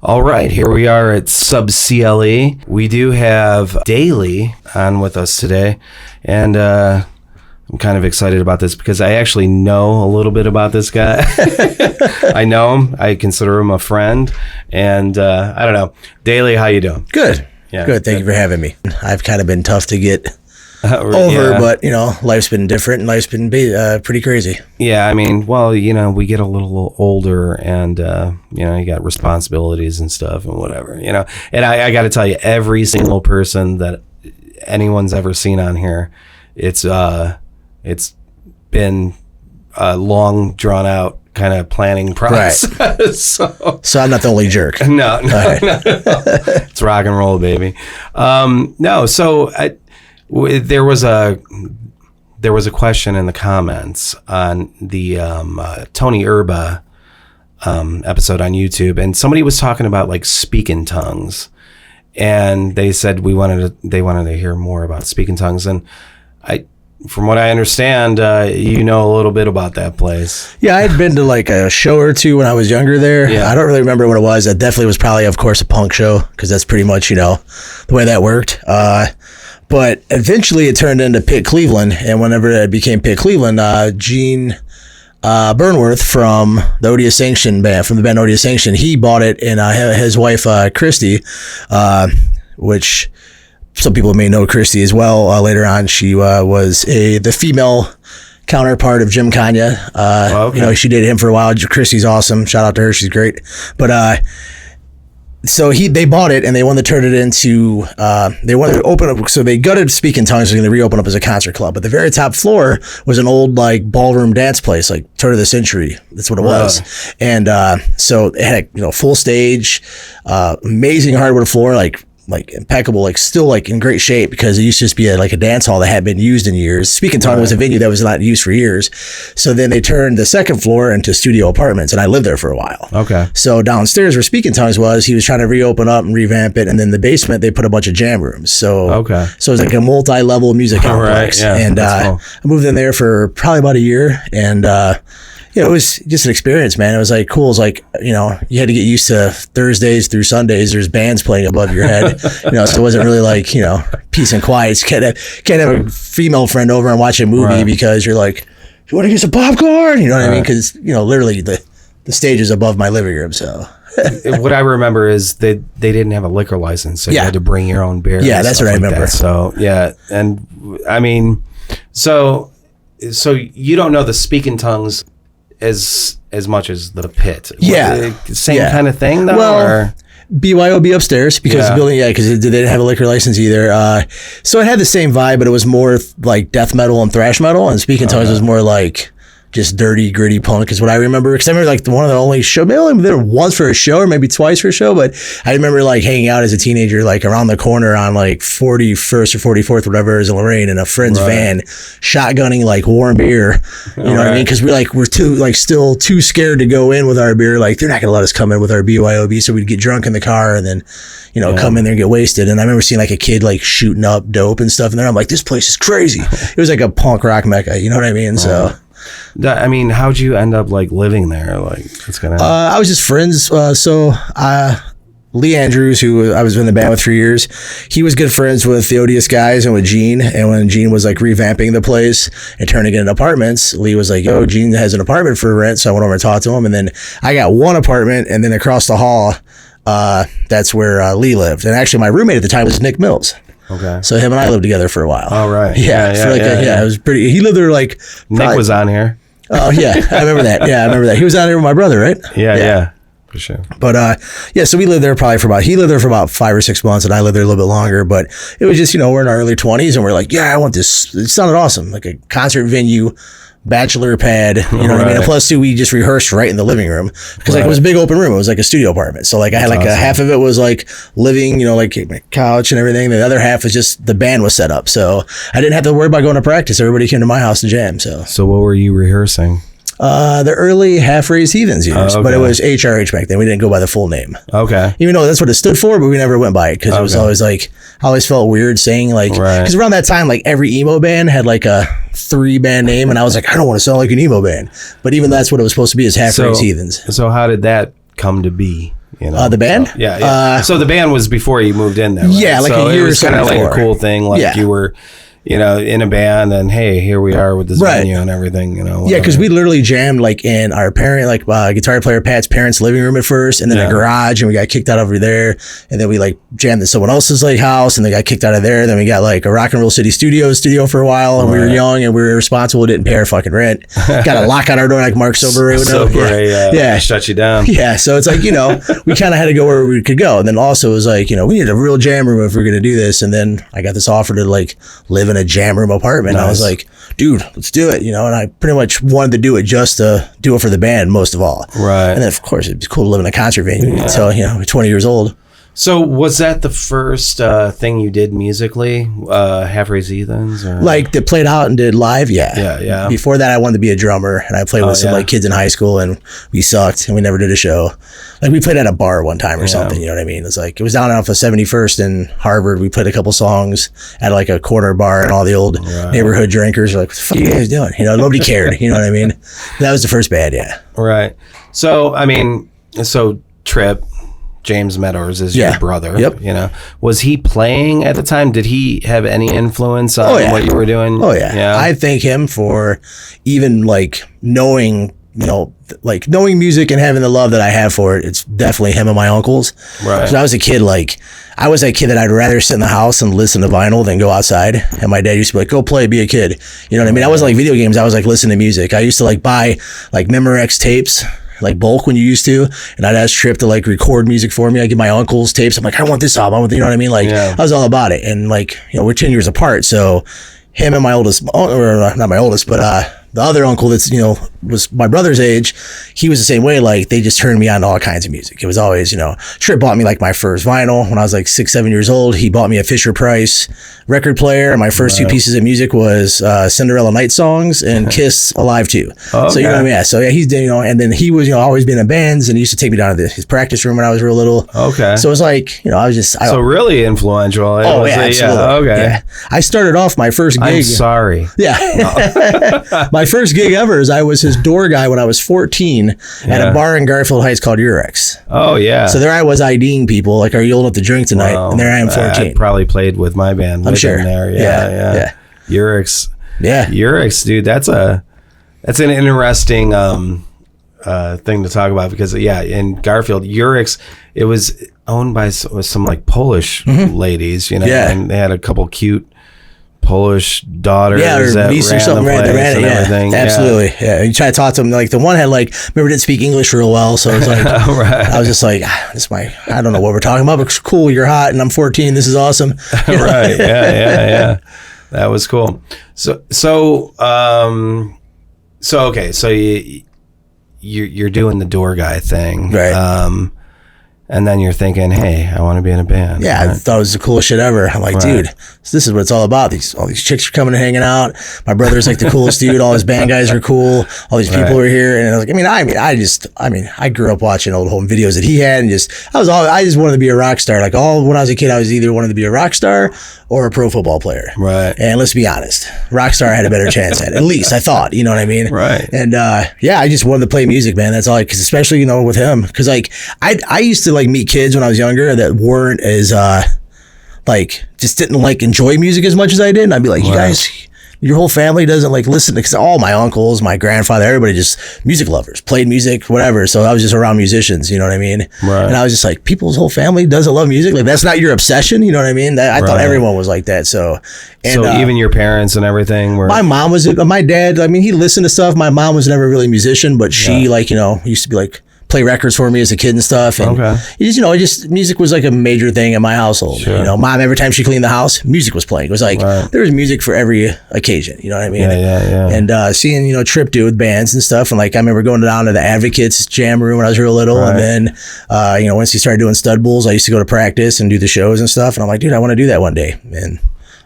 All right, here we are at Sub CLE. We do have Dailey on with us today, and I'm kind of excited about this because I actually know a little bit about this guy. I know him. I consider him a friend, and I don't know. Dailey, how you doing? Good. Yeah, good. Thank you for having me. I've kind of been tough to get over, but life's been different and life's been pretty crazy. Yeah, I mean, well, we get a little older, and you got responsibilities and stuff and whatever, And I got to tell you, every single person that anyone's ever seen on here, it's been a long, drawn out kind of planning process. Right. So I'm not the only jerk. No. It's rock and roll, baby. There was a question in the comments on the Tony Erba episode on YouTube, and somebody was talking about like speak in tongues, and they said they wanted to hear more about speak in tongues, and from what I understand, you know a little bit about that place. Yeah, I had been to like a show or two when I was younger there. Yeah. I don't really remember what it was. It definitely was probably, of course, a punk show, because that's pretty much the way that worked. But eventually it turned into Pit Cleveland, and whenever it became Pit Cleveland, Gene Burnworth from the Odious Sanction band, from the band Odious Sanction, he bought it, and his wife Christy, which some people may know Christy as well. Later on, she was the female counterpart of Jim Kanya. Okay. She dated him for a while. Christy's awesome. Shout out to her. She's great. But so they bought it, and they wanted to turn it into, they wanted to open up, so they gutted Speak in Tongues, and they reopened up as a concert club. But the very top floor was an old like ballroom dance place, like turn of the century. That's what it was. And so it had a full stage, amazing hardwood floor, like impeccable, like still like in great shape, because it used to just be a dance hall that hadn't been used in years. Speak in Tongue was a venue that was not used for years. So then they turned the second floor into studio apartments, and I lived there for a while. Okay. So downstairs where Speak in Tongues was, he was trying to reopen up and revamp it, and then the basement they put a bunch of jam rooms. So So it was like a multi-level music complex. Right, yeah, and cool. I moved in there for probably about a year, and it was just an experience, man. It was like cool. It was like, you had to get used to Thursdays through Sundays. There's bands playing above your head, so it wasn't really like, peace and quiet. You can't have a female friend over and watch a movie because you're like, you want to get some popcorn? You know what I mean? Because, literally the stage is above my living room. So what I remember is they didn't have a liquor license, so you had to bring your own beer. Yeah, that's what I remember. So yeah. And I mean, so you don't know the Speak in Tongues as much as the Pit. Same kind of thing though. Well, BYOB upstairs, because the building, because they didn't have a liquor license either. So it had the same vibe, but it was more like death metal and thrash metal, and Speak in Tongues was more like just dirty, gritty punk is what I remember. Because I remember like one of the only show, maybe only there once for a show or maybe twice for a show, but I remember like hanging out as a teenager, like around the corner on like 41st or 44th, whatever, is in Lorraine, in a friend's van, shotgunning like warm beer. You know what I mean? Because we're still too scared to go in with our beer. Like they're not going to let us come in with our BYOB, so we'd get drunk in the car and then come in there and get wasted. And I remember seeing like a kid like shooting up dope and stuff in there. I'm like, this place is crazy. It was like a punk rock mecca. You know what I mean? So. I mean, how'd you end up like living there? Like, it's gonna. I was just friends. Lee Andrews, who I was in the band with for years, he was good friends with the Odious guys and with Gene. And when Gene was like revamping the place and turning it into apartments, Lee was like, "Yo, Gene has an apartment for rent." So I went over and talked to him, and then I got one apartment, and then across the hall, that's where Lee lived. And actually, my roommate at the time was Nick Mills. Okay. So him and I lived together for a while. Oh, right. Yeah. It was pretty. He lived there like. Nick was on here. Oh, yeah. I remember that. Yeah, I remember that. He was on here with my brother, right? Yeah. For sure. But so we lived there he lived there for about 5 or 6 months, and I lived there a little bit longer. But it was just, we're in our early 20s, and we're like, yeah, I want this. It sounded awesome. Like a concert venue. Bachelor pad, what I mean? And plus, too, we just rehearsed right in the living room because like it was a big open room. It was like a studio apartment. So like I had like a half of it was like living, like my couch and everything. The other half was just the band was set up. So I didn't have to worry about going to practice. Everybody came to my house to jam. So what were you rehearsing? The early Raised Heathens years, but it was HRH back then. We didn't go by the full name. Okay. Even though that's what it stood for, but we never went by it because it was always like, I always felt weird saying like, because around that time, like every emo band had like a 3-band name, and I was like, I don't want to sound like an emo band. But even that's what it was supposed to be, is Raised Heathens. So how did that come to be? You know, the band? So, yeah. So the band was before you moved in there, right? Yeah, like so a year it was or so kind of like before. a cool thing. Like you were, you know, in a band, and hey, here we are with this venue and everything, you know. Yeah, because we literally jammed like in our guitar player Pat's parents' living room at first, and then a garage, and we got kicked out over there, and then we like jammed in someone else's like house, and they got kicked out of there. Then we got like a Rock and Roll City studio for a while, and we were young and we were irresponsible, didn't pay our fucking rent. Got a lock on our door like Mark Silver would know. Shut you down. Yeah, so it's like, you know, we kind of had to go where we could go, and then also it was like, you know, we need a real jam room if we're gonna do this, and then I got this offer to like live in a jam room apartment. Nice. I was like, dude, let's do it, you know, and I pretty much wanted to do it just to do it for the band most of all. Right. And then of course it'd be cool to live in a concert venue until, you know, we're 20 years old. So was that the first thing you did musically? Have Raised Heathens? Or? Like that played out and did live? Yeah. Before that I wanted to be a drummer, and I played with some like kids in high school, and we sucked and we never did a show. Like we played at a bar one time or something, you know what I mean? It's like, it was down off of 71st in Harvard. We played a couple songs at like a corner bar, and all the old neighborhood drinkers were like, what the fuck are you guys doing? You know, nobody cared, you know what I mean? That was the first band, Right. So, I mean, Trip, James Meadows is your brother. Yep. You know, was he playing at the time? Did he have any influence on what you were doing? Oh yeah. I thank him for even like knowing, you know, like knowing music and having the love that I have for it. It's definitely him and my uncles. Right. Because I was a kid, like I was that kid that I'd rather sit in the house and listen to vinyl than go outside. And my dad used to be like, go play, be a kid. You know what I mean? I wasn't like video games. I was like listening to music. I used to like buy like Memorex tapes, like bulk when you used to, and I'd ask Trip to like record music for me. I get my uncle's tapes. I'm like, I want this album. You know what I mean? Like I was all about it. And like, you know, we're 10 years apart. So him and my oldest, or not my oldest, but the other uncle that's, you know, was my brother's age, he was the same way. Like they just turned me on to all kinds of music. It was always, you know, Trip bought me like my first vinyl when I was like 6, 7 years old. He bought me a Fisher Price record player, and my first two pieces of music was Cinderella Night Songs and Kiss Alive 2. So you know what I mean? Yeah. So yeah, he's, you know, and then he was, you know, always been in bands, and he used to take me down to his practice room when I was real little. So it was like, you know, I was just so really influential. Absolutely. Yeah. I started off my first gig. I'm sorry. Yeah. My first gig ever is I was his door guy when I was 14 at a bar in Garfield Heights called Urex. So there I was IDing people, like, are you old enough to drink tonight? And there I am, 14. I probably played with my band. I'm sure. There. Yeah. Urex. Yeah. Urex, dude, that's an interesting thing to talk about, because in Garfield, Urex, it was owned by some like Polish ladies, you know, and they had a couple cute Polish daughters that niece ran or something, the place and everything. Absolutely. Yeah. You try to talk to them, like the one had like, remember, didn't speak English real well, so it was like I was just like, I don't know what we're talking about, but it's cool, you're hot and I'm 14, this is awesome. Right. Yeah. That was cool. So okay, so you're doing the door guy thing, right? And then you're thinking, hey, I want to be in a band. Yeah, right? I thought it was the coolest shit ever. I'm like, dude, this is what it's all about. All these chicks are coming and hanging out. My brother's like the coolest dude. All his band guys are cool. All these people are here. And I was like, I grew up watching old home videos that he had, and I just wanted to be a rock star. Like when I was a kid, I was either wanted to be a rock star or a pro football player. Right. And let's be honest, rock star I had a better chance at least I thought, you know what I mean? Right. And I just wanted to play music, man. That's all. Because especially, you know, with him, because like I used to like meet kids when I was younger that weren't as like just didn't like enjoy music as much as I did, and I'd be like, you guys, your whole family doesn't like listen, because all my uncles, my grandfather, everybody just music lovers, played music, whatever. So I was just around musicians, you know what I mean? Right. And I was just like, people's whole family doesn't love music. Like, that's not your obsession, you know what I mean? I thought everyone was like that. So even your parents and everything were. My mom was. My dad, I mean, he listened to stuff. My mom was never really a musician, but she like, you know, used to be like, play records for me as a kid and stuff. And music was like a major thing in my household. Sure. You know, mom, every time she cleaned the house, music was playing. It was like, there was music for every occasion. You know what I mean? Yeah. And seeing, you know, Trip do with bands and stuff. And like, I remember going down to the Advocates jam room when I was real little. And then, you know, once he started doing stud bulls, I used to go to practice and do the shows and stuff. And I'm like, dude, I want to do that one day. And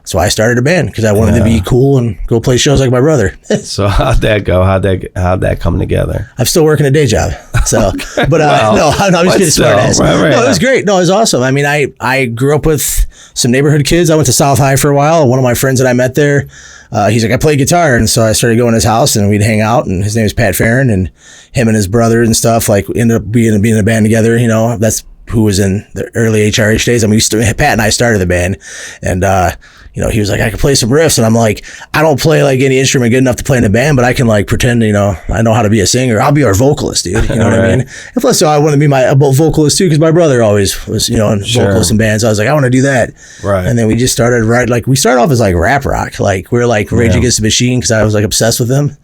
so I started a band because I wanted to be cool and go play shows like my brother. So how'd that go? How'd that come together? I'm still working a day job. So, but no, I'm just getting smart ass. No, it was great. No, it was awesome. I mean, I grew up with some neighborhood kids. I went to South High for a while. One of my friends that I met there, he's like, I play guitar. And so I started going to his house and we'd hang out, and his name is Pat Farron, and him and his brother and stuff like ended up being in a band together. You know, that's who was in the early HRH days. I mean, Pat and I started the band, and you know, he was like, I can play some riffs, and I'm like, I don't play like any instrument good enough to play in a band, but I can like pretend, you know, I know how to be a singer. I'll be our vocalist, dude. You know what I mean? And plus, so I want to be a vocalist too, because my brother always was, you know, in vocalist in bands. So I was like, I want to do that. Right. And then we just started we started off as like rap rock, like we were like Rage Against the Machine, because I was like obsessed with them.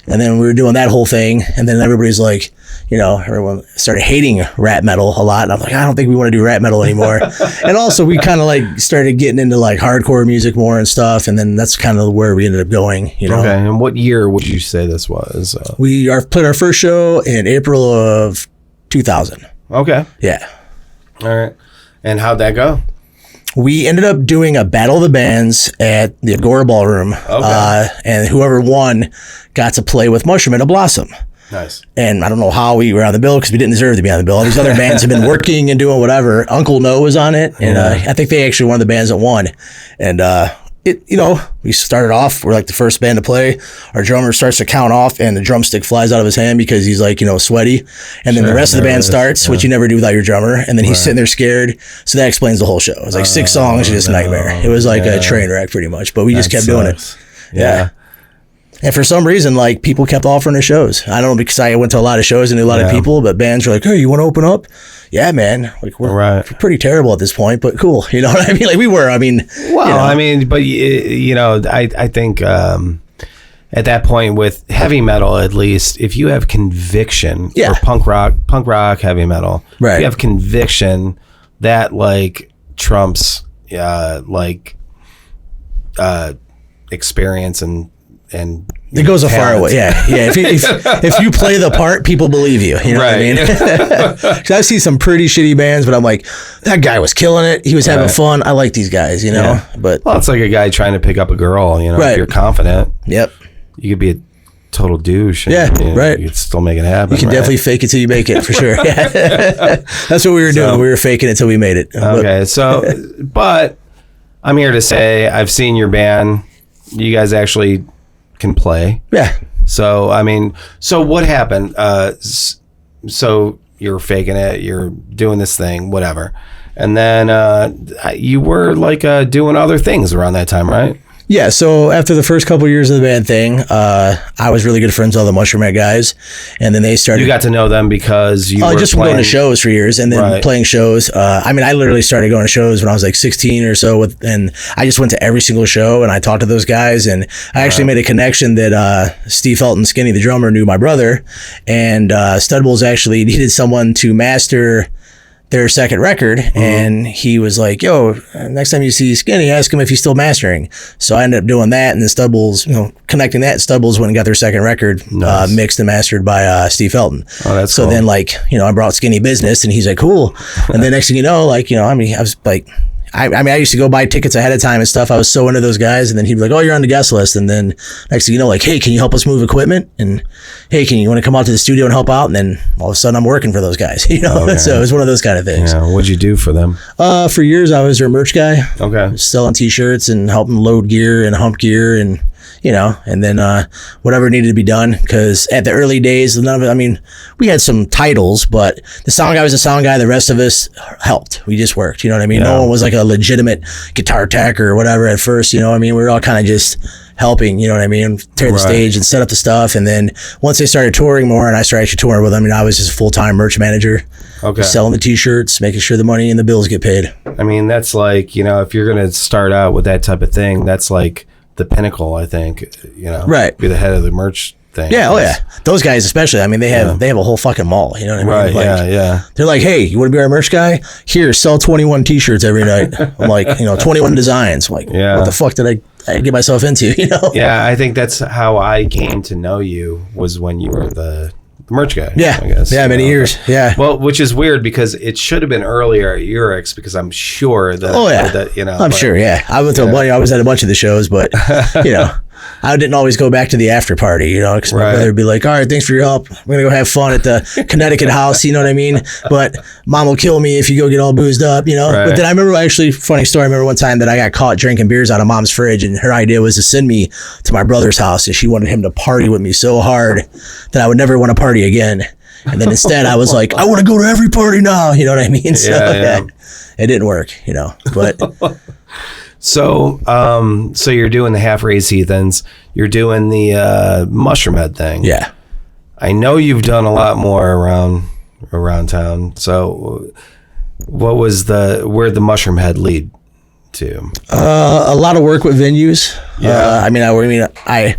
And then we were doing that whole thing, and then everybody's like, you know, everyone started hating rap metal a lot. And I'm like, I don't think we want to do rap metal anymore. And also we kind of like started getting into like hardcore music more and stuff. And then that's kind of where we ended up going, you know. Okay. And what year would you say this was? We played our first show in April of 2000. Okay. Yeah. All right. And how'd that go? We ended up doing a battle of the bands at the Agora Ballroom. Okay. And whoever won got to play with Mushroomhead and Blossom. Nice. And I don't know how we were on the bill, because we didn't deserve to be on the bill. All these other bands have been working and doing whatever. Uncle No was on it, and I think they actually one of the bands that won. And you know, we started off, we're like the first band to play. Our drummer starts to count off, and the drumstick flies out of his hand because he's like, you know, sweaty. And then the rest of the band starts, which you never do without your drummer. And then he's sitting there scared. So that explains the whole show. It was like 6 songs, just nightmare. It was like a train wreck pretty much, but we just kept doing it. Yeah. And for some reason, like, people kept offering us shows. I don't know, because I went to a lot of shows and knew a lot of people, but bands were like, hey, you want to open up? Yeah, man. Like, we're pretty terrible at this point, but cool. You know what I mean? Like, we were, I mean. Well, you know. I mean, but, you know, I think at that point with heavy metal, at least, if you have conviction for punk rock, heavy metal, if you have conviction, that, like, trumps, experience and it goes a far away. Yeah. If you play the part, people believe you. You know what I mean? Because I've seen some pretty shitty bands, but I'm like, that guy was killing it. He was having fun. I like these guys, you know. But it's like a guy trying to pick up a girl. You know, if you're confident. Yep. You could be a total douche. And, you know, you could still make it happen. You can definitely fake it till you make it, for sure. That's what we were doing. We were faking it till we made it. Okay. But I'm here to say I've seen your band. You guys actually can play. Yeah. So, I mean, so what happened? So you're faking it, you're doing this thing, whatever. And then you were like doing other things around that time, right? Yeah, so after the first couple of years of the band thing, I was really good friends with all the Mushroomhead guys, and then they started. You got to know them because you were just playing... going to shows for years, and then playing shows. I mean, I literally started going to shows when I was like 16 or so, and I just went to every single show, and I talked to those guys, and I actually made a connection that Steve Felton, Skinny, the drummer, knew my brother, and Studbulls actually needed someone to master their second record, and he was like, yo, next time you see Skinny, ask him if he's still mastering. So I ended up doing that, and then Studbulls, you know, connecting that, Studbulls went and got their second record mixed and mastered by Steve Felton. Oh, that's so cool. Then, like, you know, I brought Skinny business, and he's like, cool. And then next thing you know, like, you know, I mean, I was like, I mean, I used to go buy tickets ahead of time and stuff. I was so into those guys, and then he'd be like, oh, you're on the guest list. And then next thing you know, like, hey, can you help us move equipment? And hey, you want to come out to the studio and help out? And then all of a sudden I'm working for those guys, you know? Okay. So it was one of those kind of things. Yeah. What'd you do for them? For years, I was their merch guy. Okay. Selling t-shirts and helping load gear and hump gear and, you know, and then whatever needed to be done. Because at the early days, none of it, I mean, we had some titles, but the sound guy was the sound guy. The rest of us helped. We just worked, you know what I mean? No one was like a legitimate guitar tech or whatever at first, you know what I mean? We were all kind of just helping, you know what I mean? Tear the stage and set up the stuff. And then once they started touring more and I started actually touring with them, I mean, I was just a full-time merch manager. Okay. Selling the t-shirts, making sure the money and the bills get paid. I mean, that's like, you know, if you're going to start out with that type of thing, that's like the pinnacle, I think, you know, be the head of the merch thing. Yeah, oh yeah. Those guys especially, I mean, they have a whole fucking mall, you know what I mean? Right, like, they're like, hey, you want to be our merch guy? Here, sell 21 t-shirts every night. I'm like, you know, 21 designs. I'm like, what the fuck did I get myself into, you know? Yeah, I think that's how I came to know you, was when you were the merch guy. Yeah, I guess. Yeah, many years. Yeah. Well, which is weird because it should have been earlier at Urix, because I'm sure that. Oh yeah. You know. I'm sure. Yeah, I went to a bunch. I was at a bunch of the shows, but you know, I didn't always go back to the after party, you know, because my brother would be like, all right, thanks for your help. I'm going to go have fun at the Connecticut house, you know what I mean? But mom will kill me if you go get all boozed up, you know? But then I remember, actually, funny story, I remember one time that I got caught drinking beers out of mom's fridge, and her idea was to send me to my brother's house, and she wanted him to party with me so hard that I would never want to party again. And then instead I was like, I want to go to every party now, you know what I mean? So it didn't work, you know, but... So, so you're doing the half Raised Heathens. You're doing the Mushroomhead thing. Yeah. I know you've done a lot more around town. So, where'd the Mushroomhead lead to? A lot of work with venues. Yeah.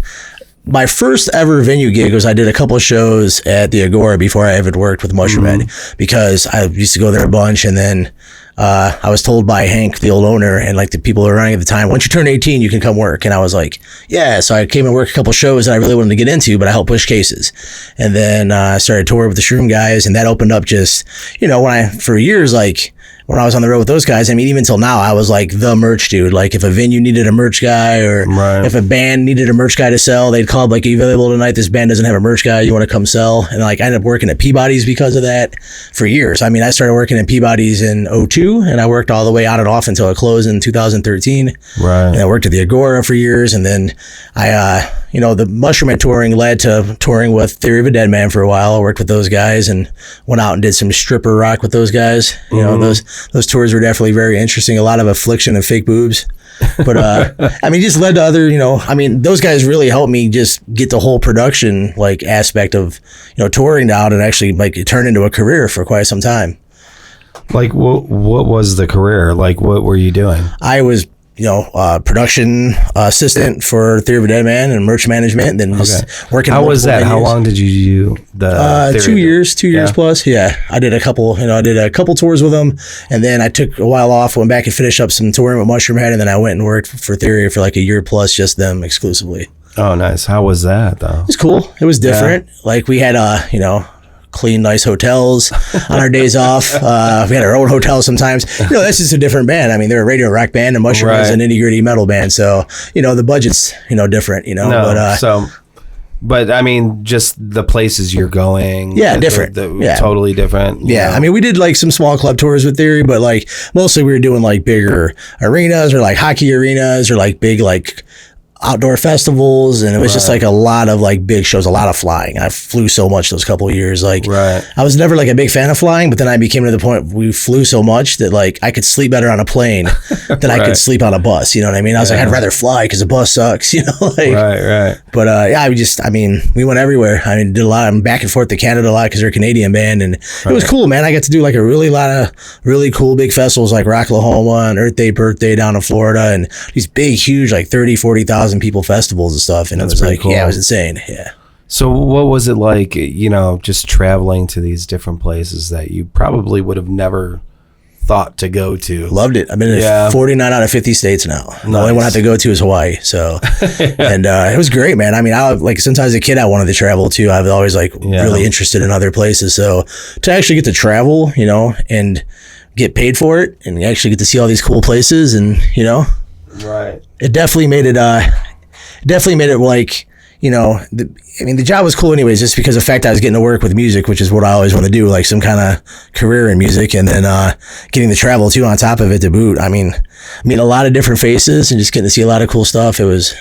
My first ever venue gig was I did a couple of shows at the Agora before I ever worked with Mushroomhead, because I used to go there a bunch, and then I was told by Hank, the old owner, and like the people who were running at the time, once you turn 18, you can come work. And I was like, yeah. So I came and worked a couple of shows that I really wanted to get into, but I helped push cases. And then I started touring with the Shroom guys, and that opened up just, you know, for years, like, when I was on the road with those guys, I mean, even till now, I was like the merch dude. Like, if a venue needed a merch guy, or if a band needed a merch guy to sell, they'd call up, like, are you available tonight? This band doesn't have a merch guy. You want to come sell? And like, I ended up working at Peabody's because of that for years. I mean, I started working at Peabody's in 2002, and I worked all the way on and off until it closed in 2013. Right. And I worked at the Agora for years. And then you know, the Mushroomhead touring led to touring with Theory of a Deadman for a while. I worked with those guys and went out and did some stripper rock with those guys. You know, those tours were definitely very interesting. A lot of affliction and fake boobs. But, I mean, just led to other, you know, I mean, those guys really helped me just get the whole production, like, aspect of, you know, touring down, and actually, like, it turned into a career for quite some time. Like, what was the career? Like, what were you doing? I was, you know, production assistant for Theory of a Deadman and merch management, and then just working. How was that? Venues. How long did you do the 2 years, 2 years plus. Yeah. I did a couple tours with them, and then I took a while off, went back and finished up some touring with Mushroomhead, and then I went and worked for Theory for like a year plus, just them exclusively. Oh, nice. How was that though? It was cool. It was different. Yeah. Like, we had you know, clean, nice hotels on our days off. We had our own hotel sometimes. You know, that's just a different band. I mean, they're a radio rock band, and Mushroomhead is an nitty gritty metal band. So, you know, the budget's, you know, different, you know. No, but I mean, just the places you're going. Yeah, different. Totally different. Yeah. I mean, we did like some small club tours with Theory, but like mostly we were doing like bigger arenas, or like hockey arenas, or like big, like, outdoor festivals, and it was just like a lot of like big shows, a lot of flying. I flew so much those couple of years. Like, I was never like a big fan of flying, but then I became to the point we flew so much that like I could sleep better on a plane than I could sleep on a bus. You know what I mean? I was like, I'd rather fly because the bus sucks. You know, like But I mean, we went everywhere. I mean, did a lot. I'm back and forth to Canada a lot because they're a Canadian band, and it was cool, man. I got to do like a lot of really cool big festivals like Rocklahoma and Earth Day Birthday down in Florida, and these big, huge, like 30,000-40,000 people festivals and stuff, and it was like cool. Yeah, it was insane. Yeah. So what was it like, you know, just traveling to these different places that you probably would have never thought to go to? Loved it. I've been in 49 out of 50 states now. Nice. The only one I have to go to is Hawaii. So, and it was great, man. I mean, since I was a kid, I wanted to travel too. I was always like really interested in other places. So to actually get to travel, you know, and get paid for it, and actually get to see all these cool places, and, you know, it definitely made it like, you know, the job was cool anyways, just because of the fact I was getting to work with music, which is what I always want to do, like some kind of career in music, and then getting to travel too on top of it to boot. I mean a lot of different faces, and just getting to see a lot of cool stuff. It was,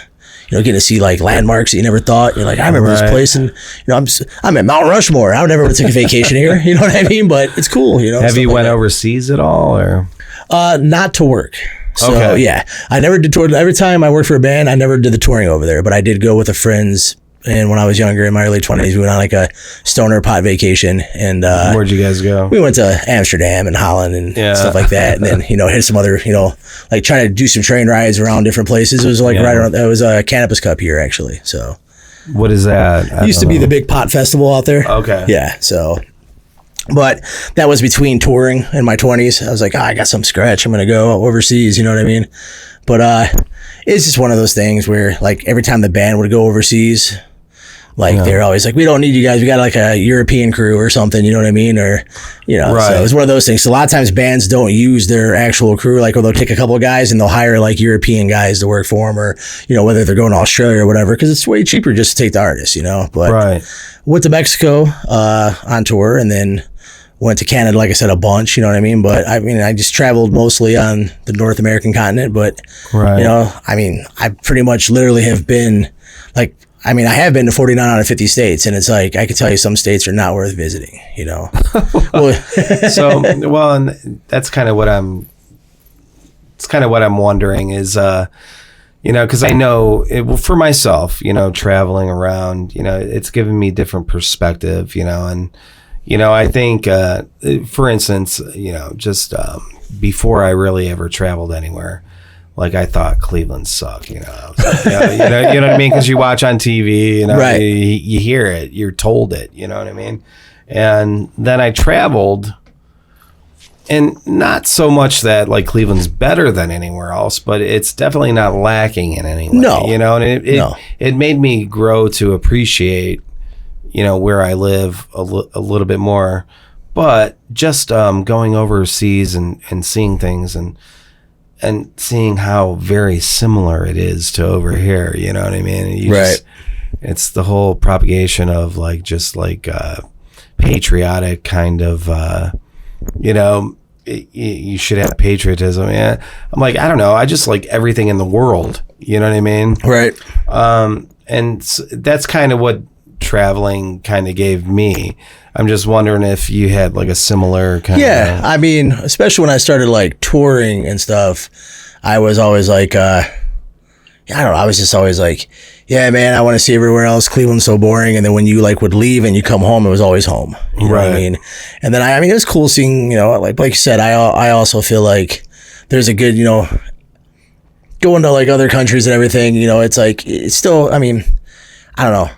you know, getting to see like landmarks that you never thought. You're like, I remember this place, and, you know, I'm at Mount Rushmore. I would never took a vacation here. You know what I mean? But it's cool, you know. Have you went overseas at all, or? Not to work. So yeah, I never did tour. Every time I worked for a band, I never did the touring over there, but I did go with a friends. And when I was younger, in my early 20s, we went on like a stoner pot vacation. And where'd you guys go? We went to Amsterdam and Holland and stuff like that. And then, you know, hit some other, you know, like trying to do some train rides around different places. It was like right around, it was a Cannabis Cup here, actually. So what is that? It used to be the big pot festival out there. Okay. Yeah. So, but that was between touring in my 20s. I was like, I got some scratch. I'm going to go overseas. You know what I mean? But it's just one of those things where, like, every time the band would go overseas, Like they're always like, we don't need you guys. We got like a European crew or something. You know what I mean? Or, so it's one of those things. So a lot of times bands don't use their actual crew, like, or they'll take a couple of guys and they'll hire like European guys to work for them, or, whether they're going to Australia or whatever, because it's way cheaper just to take the artists, But went to Mexico on tour, and then went to Canada, like I said, a bunch, you know what I mean? But I just traveled mostly on the North American continent, but, I pretty much literally have been like, I have been to 49 out of 50 states, and it's like, I can tell you some states are not worth visiting, and that's kind of what I'm wondering is, because I know for myself, traveling around, it's given me different perspective, and, I think, for instance, just before I really ever traveled anywhere, like I thought Cleveland sucked, you know what I mean? Because you watch on TV, you hear it, you're told it, you know what I mean? And then I traveled, and not so much that like Cleveland's better than anywhere else, but it's definitely not lacking in any way. No, and it made me grow to appreciate, where I live a little bit more. But just going overseas and seeing things and seeing how very similar it is to over here, you know what I mean? It's the whole propagation of like just like patriotic kind of, you should have patriotism. Yeah, I'm like, I don't know, I just like everything in the world, you know what I mean? Right. And that's kind of what traveling kind of gave me. I'm just wondering if you had like a similar kind of... especially when I started like touring and stuff, I was always like, I was just always like, yeah, man, I want to see everywhere else. Cleveland's so boring. And then when you like would leave and you come home, it was always home. You know what I mean? And then it was cool seeing, like you said, I also feel like there's a good, going to like other countries and everything, it's like, it's still, I don't know.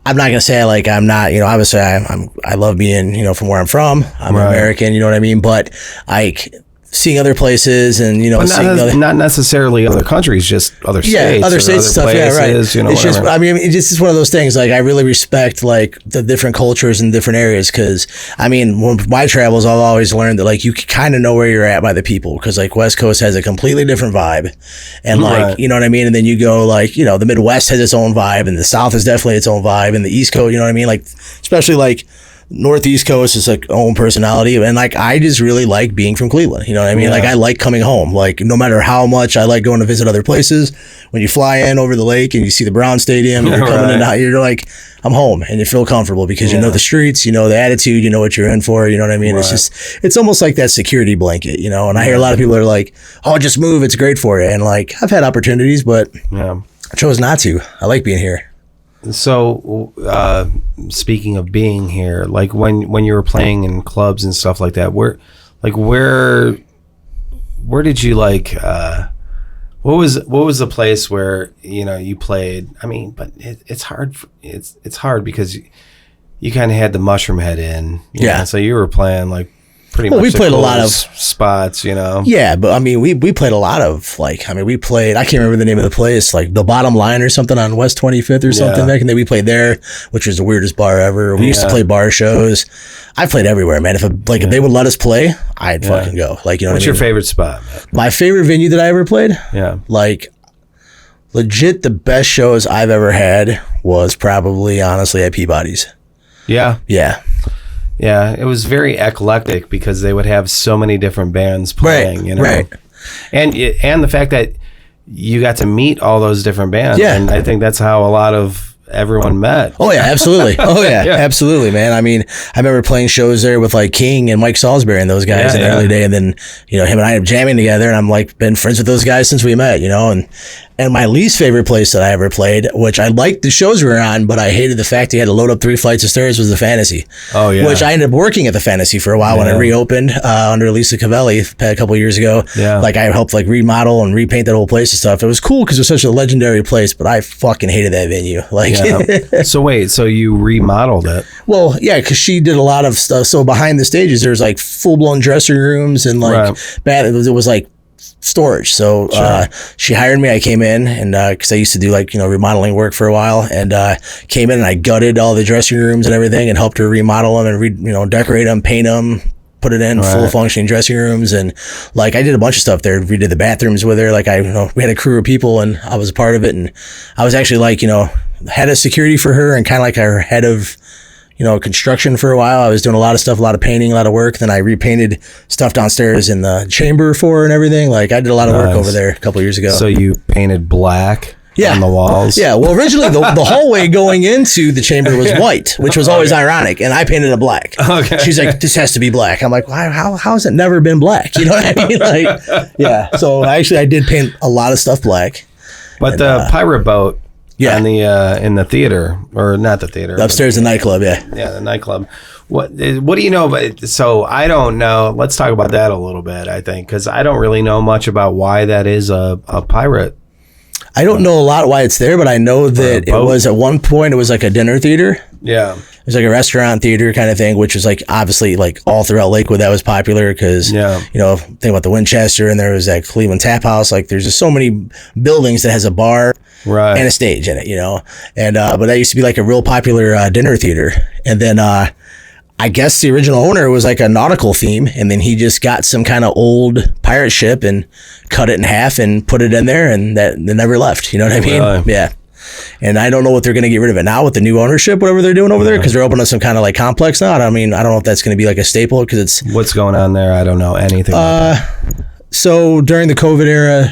I'm not gonna say like I'm not, obviously I love being, from where I'm from. I'm American, you know what I mean? But seeing other places and but not necessarily other countries, just other states, other states stuff. Places, it's just, it's just one of those things. Like I really respect like the different cultures in different areas, because when my travels, I've always learned that like you kind of know where you're at by the people, because like West Coast has a completely different vibe, and like you know what I mean. And then you go like the Midwest has its own vibe, and the South is definitely its own vibe, and the East Coast, you know what I mean. Like especially like Northeast Coast is like own personality, and like I just really like being from Cleveland, you know what I mean? Like I like coming home, like no matter how much I like going to visit other places, when you fly in over the lake and you see the Brown Stadium and you're coming in out, you're like, I'm home, and you feel comfortable because you know the streets, you know the attitude, you know what you're in for, you know what I mean? It's almost like that security blanket, and I hear a lot of people are like, oh, just move, it's great for you. And like I've had opportunities, but I chose not to. I like being here. So, speaking of being here, like when you were playing in clubs and stuff like that, where did you like? What was the place where you played? But it's hard. It's hard because you kind of had the Mushroomhead in. So you were playing like pretty much. We played a lot of spots, Yeah, but we played a lot of we played. I can't remember the name of the place, like the Bottom Line or something on West 25th or something. Back in the day, we played there, which was the weirdest bar ever. We used to play bar shows. I played everywhere, man. If they would let us play, I'd fucking go. Like What's your favorite spot, man? My favorite venue that I ever played? Yeah. Like legit the best shows I've ever had was probably honestly at Peabody's. Yeah. Yeah. Yeah, it was very eclectic because they would have so many different bands playing, Right. And the fact that you got to meet all those different bands. Yeah. And I think that's how a lot of everyone met. Oh yeah, absolutely. Oh yeah, absolutely, man. I remember playing shows there with like King and Mike Salisbury and those guys in the early day, and then him and I are jamming together, and I'm like been friends with those guys since we met, and my least favorite place that I ever played, which I liked the shows we were on, but I hated the fact you had to load up 3 flights of stairs, was the Fantasy. Oh yeah. Which I ended up working at the Fantasy for a while when it reopened under Lisa Cavelli a couple of years ago. Yeah. Like I helped like remodel and repaint that whole place and stuff. It was cool because it was such a legendary place, but I fucking hated that venue. Like. Yeah. So wait, so you remodeled it? Well, yeah, because she did a lot of stuff. So behind the stages, there's like full blown dressing rooms and like it was like storage. So she hired me. I came in and because I used to do like, remodeling work for a while, and came in and I gutted all the dressing rooms and everything and helped her remodel them and decorate them, paint them, put it in full functioning dressing rooms. And like I did a bunch of stuff there. We did the bathrooms with her. Like we had a crew of people and I was a part of it. And I was actually like, head of security for her and kind of like our head of construction for a while. I was doing a lot of stuff, a lot of painting, a lot of work. Then I repainted stuff downstairs in the chamber for her and everything. Like I did a lot of work over there a couple of years ago. So you painted black on the walls? Yeah. Well, originally the hallway going into the chamber was white, which was always ironic. And I painted it black. Okay. She's like, this has to be black. I'm like, how has it never been black? You know what I mean? Like, yeah. So I did paint a lot of stuff black. But the pirate boat. Yeah, in the theater, or not the theater, upstairs, the nightclub. Yeah, the nightclub. What do you know about? So I don't know. Let's talk about that a little bit. I think because I don't really know much about why that is a pirate. I don't know a lot why it's there, but I know that it was at one point it was like a dinner theater. Yeah, it was like a restaurant theater kind of thing, which was like obviously like all throughout Lakewood that was popular because think about the Winchester, and there was that Cleveland Tap House. Like there's just so many buildings that has a bar. Right. And a stage in it, and but that used to be like a real popular dinner theater. And then I guess the original owner was like a nautical theme, and then he just got some kind of old pirate ship and cut it in half and put it in there, and that never left. You know what I mean? Really? Yeah. And I don't know what they're going to get rid of it now with the new ownership, whatever they're doing over there, because they're opening up some kind of like complex now. I mean, I don't know if that's going to be like a staple because it's what's going on there. I don't know anything. So during the COVID era,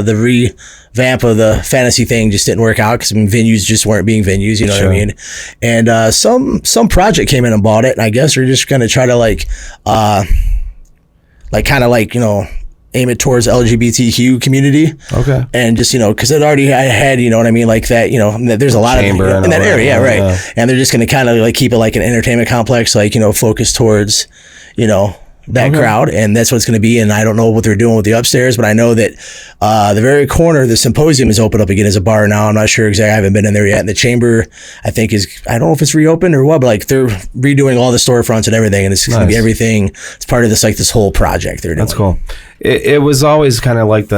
the revamp of the fantasy thing just didn't work out because venues just weren't being venues, you know what I mean? And some project came in and bought it, and I guess they're just going to try to aim it towards LGBTQ community. Okay. And just, because it already had, you know what I mean, like that, there's a lot of in that area, yeah, right. Yeah. And they're just going to kind of like keep it like an entertainment complex, like, focused towards, that crowd, and that's what it's going to be. And I don't know what they're doing with the upstairs, but I know that the very corner, the Symposium is opened up again as a bar now. I'm not sure exactly. I haven't been in there yet. And the chamber, I think I don't know if it's reopened or what, but like they're redoing all the storefronts and everything, and it's going to be everything. It's part of this whole project they're doing. That's cool. It was always kind of like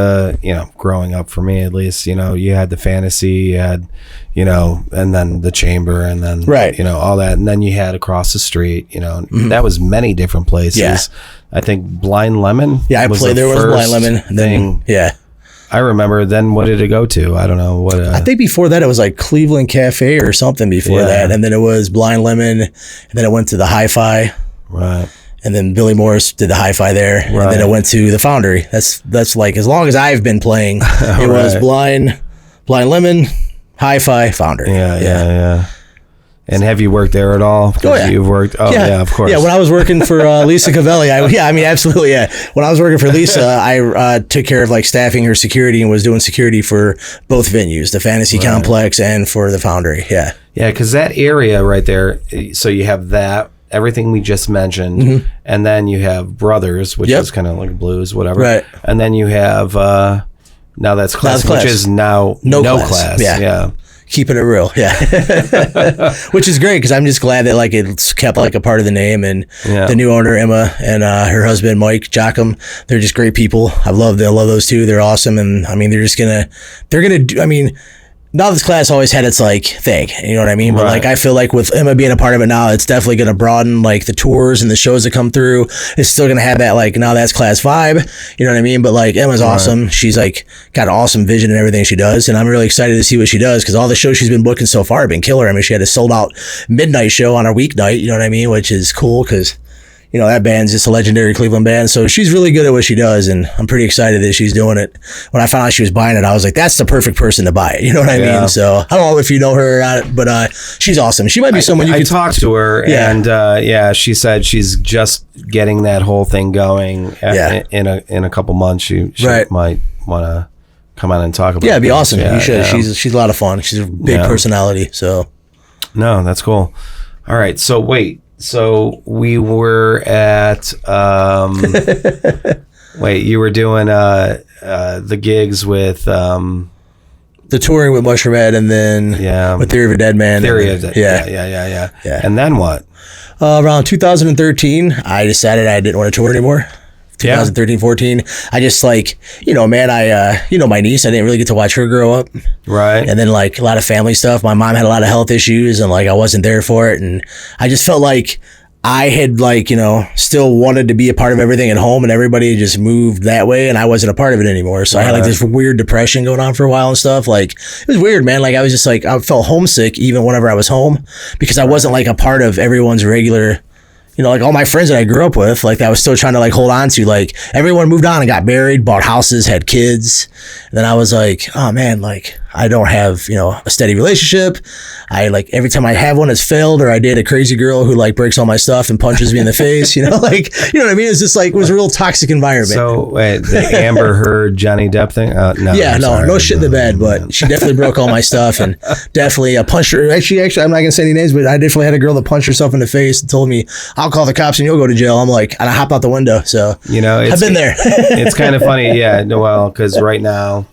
growing up for me at least, you had the fantasy, you had, and then the chamber, and then, all that. And then you had across the street, that was many different places. Yeah. I think Blind Lemon. Yeah, I played there was Blind Lemon. Thing. Yeah. I remember. Then what did it go to? I don't know what. I think before that it was like Cleveland Cafe or something before that, and then it was Blind Lemon, and then it went to the Hi-Fi. Right. And then Billy Morris did the Hi-Fi there, and then it went to the Foundry. That's like as long as I've been playing, it was Blind Lemon, Hi-Fi, Foundry. Yeah. And have you worked there at all? Oh, yeah. You've worked. Oh, yeah, of course. Yeah, when I was working for Lisa Cavelli, absolutely, yeah. When I was working for Lisa, I took care of like staffing her security and was doing security for both venues, the Fantasy Complex and for the Foundry. Yeah. Yeah, because that area right there, so you have that, everything we just mentioned, and then you have Brothers, which is kind of like blues, whatever. Right. And then you have, Now That's Class, which is now No Class. Yeah. Keeping it real, which is great because I'm just glad that like it's kept like a part of the name, and the new owner Emma and her husband Mike Jockum, they're just great people. I love those two. They're awesome, and I mean they're gonna do. I mean, Now This Class always had its like thing, you know what I mean? But like I feel like with Emma being a part of it now, it's definitely going to broaden like the tours and the shows that come through. It's still going to have that like Now That's Class vibe, you know what I mean? But like Emma's awesome. She's like got an awesome vision in everything she does, and I'm really excited to see what she does because all the shows she's been booking so far have been killer. I mean, she had a sold out midnight show on a weeknight, you know what I mean? Which is cool because that band's just a legendary Cleveland band. So she's really good at what she does, and I'm pretty excited that she's doing it. When I found out she was buying it, I was like, that's the perfect person to buy it. You know what I mean? So I don't know if you know her or not, but she's awesome. She might be someone you could talk to her, and she said she's just getting that whole thing going. In a couple months, she might want to come on and talk about it. Yeah, it'd be awesome. You should. She's a lot of fun. She's a big personality. So no, that's cool. All right, so wait. So we were at you were doing the gigs with the touring with Mushroomhead, and then with Theory of a Deadman. Yeah. And then what? Around 2013, I decided I didn't want to tour anymore 2013, 14. I just like, man, my niece, I didn't really get to watch her grow up. Right. And then like a lot of family stuff. My mom had a lot of health issues and like I wasn't there for it. And I just felt like I had like, still wanted to be a part of everything at home, and everybody just moved that way and I wasn't a part of it anymore. So I had like this weird depression going on for a while and stuff. Like it was weird, man. Like I was just like, I felt homesick even whenever I was home because I wasn't like a part of everyone's regular, like all my friends that I grew up with, like that I was still trying to like hold on to. Like everyone moved on and got married, bought houses, had kids. And then I was like, oh man, like I don't have, a steady relationship. I like every time I have one, it's failed, or I date a crazy girl who like breaks all my stuff and punches me in the face, like, you know what I mean? It's just like, it was a real toxic environment. So wait, the Amber Heard, Johnny Depp thing? No. Yeah, no shit in the bed, but she definitely broke all my stuff and definitely punched her. Actually, I'm not going to say any names, but I definitely had a girl that punched herself in the face and told me, I'll call the cops and you'll go to jail. I'm like, and I hop out the window. So, I've been there. It's kind of funny. Yeah. Well, because right now,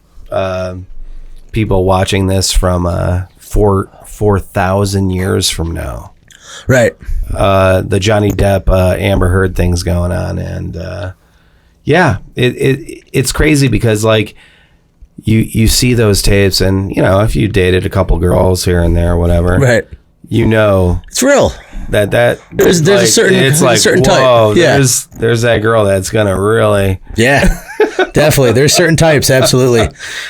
people watching this from 4,000 years from now, right? The Johnny Depp Amber Heard thing's going on, and it's crazy because like you see those tapes, and if you dated a couple girls here and there or whatever, right? It's real. That there's like, a certain it's like certain whoa, type. Yeah. There's that girl that's gonna really definitely. There's certain types, absolutely.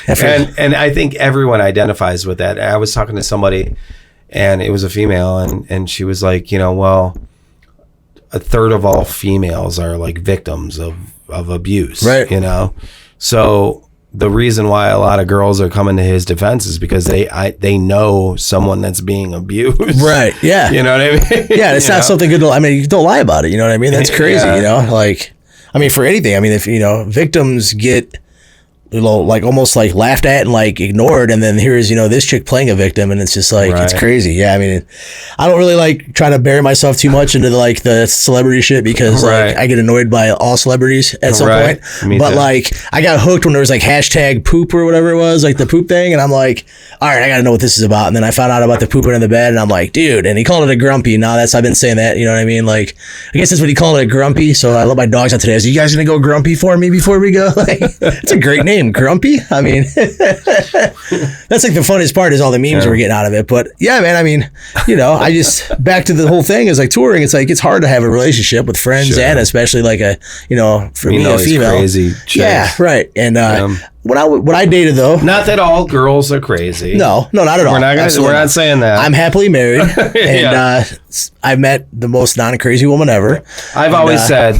And I think everyone identifies with that. I was talking to somebody, and it was a female, and she was like, well, a third of all females are like victims of abuse, right? So the reason why a lot of girls are coming to his defense is because they know someone that's being abused. Right. Yeah. You know what I mean? Yeah. It's not something good to, you don't lie about it. You know what I mean? That's crazy, like, for anything. If, victims get, like almost like laughed at and like ignored, and then here's, this chick playing a victim, and it's just like, It's crazy. Yeah. I don't really like try to bury myself too much into the celebrity shit because like I get annoyed by all celebrities at some point. But like I got hooked when there was like hashtag poop or whatever it was, like the poop thing, and I'm like, all right, I gotta know what this is about. And then I found out about the pooping in the bed, and I'm like, dude, and he called it a grumpy. Now I've been saying that, you know what I mean? Like I guess that's what he called it, a grumpy. So I let my dogs out today. I was like, you guys gonna go grumpy for me before we go? Like it's a great name. Grumpy. That's like the funnest part is all the memes we're getting out of it. But yeah, man, I just back to the whole thing is like touring. It's like it's hard to have a relationship with friends and especially like for me a female. Crazy chicks. Yeah, right. And when I dated though, not that all girls are crazy. No, not at all. We're not saying that. I'm happily married, and I've met the most non-crazy woman ever. I've always said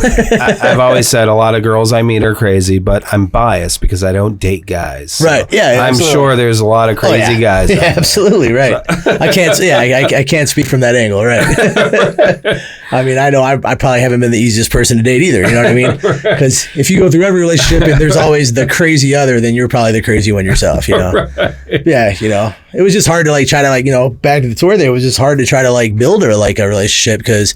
a lot of girls I meet are crazy, but I'm biased because I don't date guys. So right? Yeah, I'm sure there's a lot of crazy guys. Yeah, absolutely right. So. I can't. Yeah, I can't speak from that angle. Right. I know I probably haven't been the easiest person to date either. You know what I mean? Because if you go through every relationship and there's always the crazy other, then you're probably the crazy one yourself. Right. Yeah. It was just hard to like try to like back to the tour there. It was just hard to try to like build a relationship because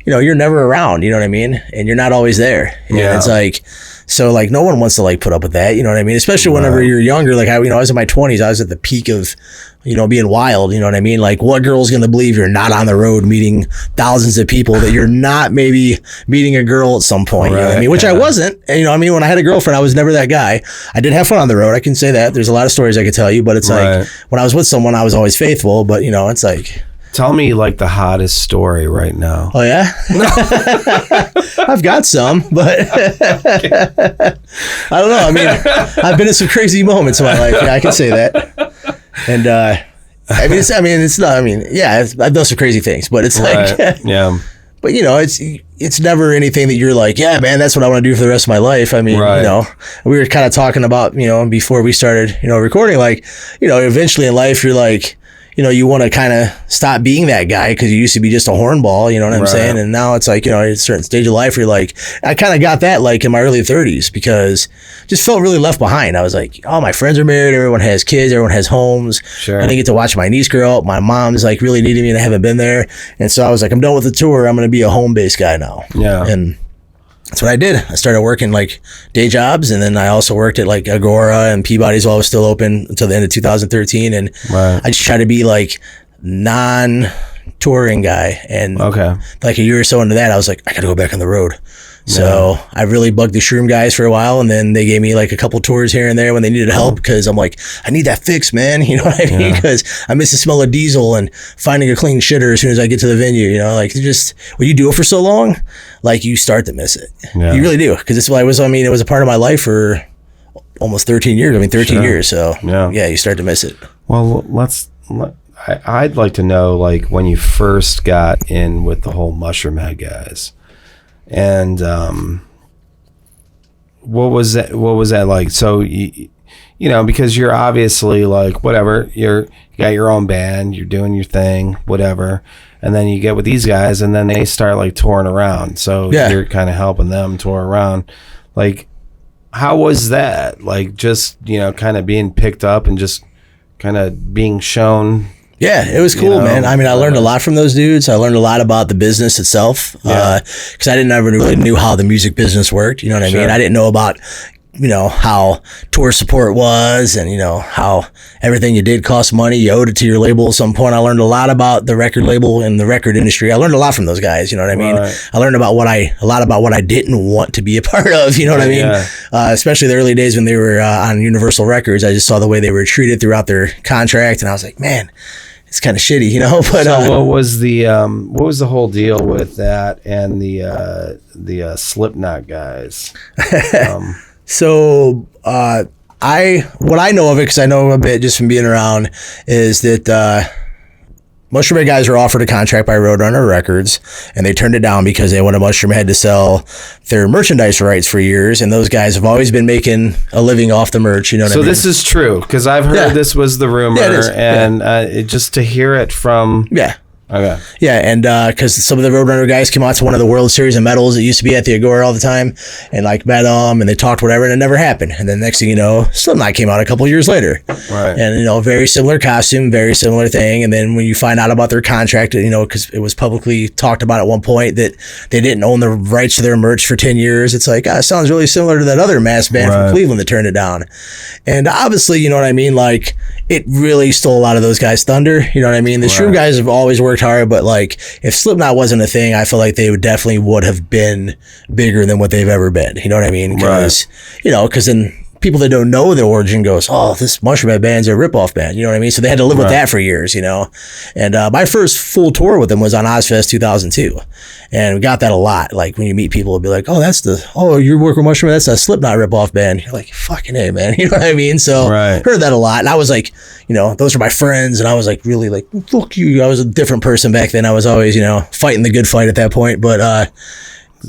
you're never around. You know what I mean? And you're not always there. And it's like. So like no one wants to like put up with that, you know what I mean? Especially whenever you're younger. Like I was in my 20s, I was at the peak of, being wild, you know what I mean? Like what girl's going to believe you're not on the road meeting thousands of people, that you're not maybe meeting a girl at some point, you know what I mean? Which I wasn't. And, when I had a girlfriend, I was never that guy. I did have fun on the road. I can say that. There's a lot of stories I could tell you, but it's like when I was with someone, I was always faithful, but it's like. Tell me like the hottest story right now. Oh yeah? I've got some, but I don't know. I've been in some crazy moments in my life. Yeah, I can say that. And I've done some crazy things, but it's like But it's never anything that you're like, yeah, man, that's what I want to do for the rest of my life. We were kind of talking about, before we started, recording, like, eventually in life you're like, you want to kind of stop being that guy because you used to be just a hornball, you know what I'm saying? And now it's like, at a certain stage of life, you're like, I kind of got that like in my early 30s because just felt really left behind. I was like, oh, my friends are married. Everyone has kids. Everyone has homes. Sure. I didn't get to watch my niece grow up. My mom's like really needed me and I haven't been there. And so I was like, I'm done with the tour. I'm going to be a home-based guy now. Yeah. And that's what I did. I started working like day jobs, and then I also worked at like Agora and Peabody's while it was still open until the end of 2013. And I just tried to be like non-touring guy. And like a year or so into that, I was like, I got to go back on the road. So I really bugged the Shroom guys for a while, and then they gave me like a couple tours here and there when they needed help, because I'm like, I need that fix, man. You know what I mean? Because I miss the smell of diesel and finding a clean shitter as soon as I get to the venue. You know, like just when you do it for so long, like you start to miss it. You really do, because it's what it was a part of my life for almost 13 years. 13 years. So yeah, you start to miss it. Well, I'd like to know, like, when you first got in with the whole Mushroomhead guys, and what was that like? So you know, because you're obviously like, whatever, you got your own band, you're doing your thing, whatever, and then you get with these guys, and then they start like touring around. So you're kind of helping them tour around. Like, how was that? Like, just, you know, kind of being picked up and just kind of being shown. Yeah, it was cool, you know, man. I mean, I learned a lot from those dudes. I learned a lot about the business itself, because I didn't ever really knew how the music business worked. You know what I mean? I didn't know about, you know, how tour support was, and, you know, how everything you did cost money. You owed it to your label at some point. I learned a lot about the record label and the record industry. I learned a lot from those guys. You know what I mean? I learned about a lot about what I didn't want to be a part of. You know what I mean? Especially the early days when they were on Universal Records. I just saw the way they were treated throughout their contract, and I was like, man, it's kind of shitty, you know. But so what was the whole deal with that and the Slipknot guys? So what I know of it, because I know a bit just from being around, is that Mushroomhead guys were offered a contract by Roadrunner Records, and they turned it down because they wanted Mushroomhead to sell their merchandise rights for years, and those guys have always been making a living off the merch. You know what I mean? So this is true, because I've heard this was the rumor, and just to hear it from Okay. Yeah, and because some of the Roadrunner guys came out to one of the World Series of Metals that used to be at the Agora all the time, and like met them, and they talked whatever, and it never happened. And then next thing you know, Slipknot came out a couple years later, and you know, very similar costume, very similar thing. And then when you find out about their contract, you know, because it was publicly talked about at one point that they didn't own the rights to their merch for 10 years, it's like, it sounds really similar to that other mass band from Cleveland that turned it down. And obviously, you know what I mean, like, it really stole a lot of those guys' thunder. You know what I mean? The Shroom guys have always worked hard, but like, if Slipknot wasn't a thing, I feel like they would have been bigger than what they've ever been. You know what I mean? Because you know, because then people that don't know the origin goes, oh, this Mushroomhead band's a ripoff band. You know what I mean? So they had to live with that for years, you know? And my first full tour with them was on Ozfest 2002. And we got that a lot. Like, when you meet people, it'll be like, oh, you're working with Mushroomhead? That's a Slipknot ripoff band. You're like, fucking A, man. You know what I mean? So heard that a lot. And I was like, you know, those are my friends. And I was like, really like, fuck you. I was a different person back then. I was always, you know, fighting the good fight at that point. But,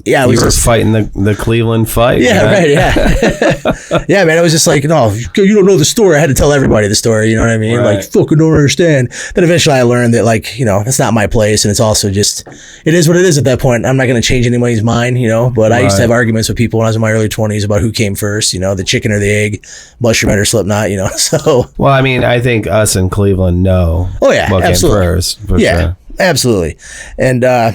yeah, you were fighting the Cleveland fight. Yeah, right. Yeah, yeah, man. It was just like, no, you don't know the story. I had to tell everybody the story. You know what I mean? Like, fucking don't understand. Then eventually, I learned that, like, you know, that's not my place, and it's also just, it is what it is at that point. I'm not going to change anybody's mind, you know. But I used to have arguments with people when I was in my early 20s about who came first. You know, the chicken or the egg, Mushroomhead or Slipknot. You know, so. Well, I mean, I think us in Cleveland know. Oh yeah, what absolutely. Came first. Yeah, absolutely, and.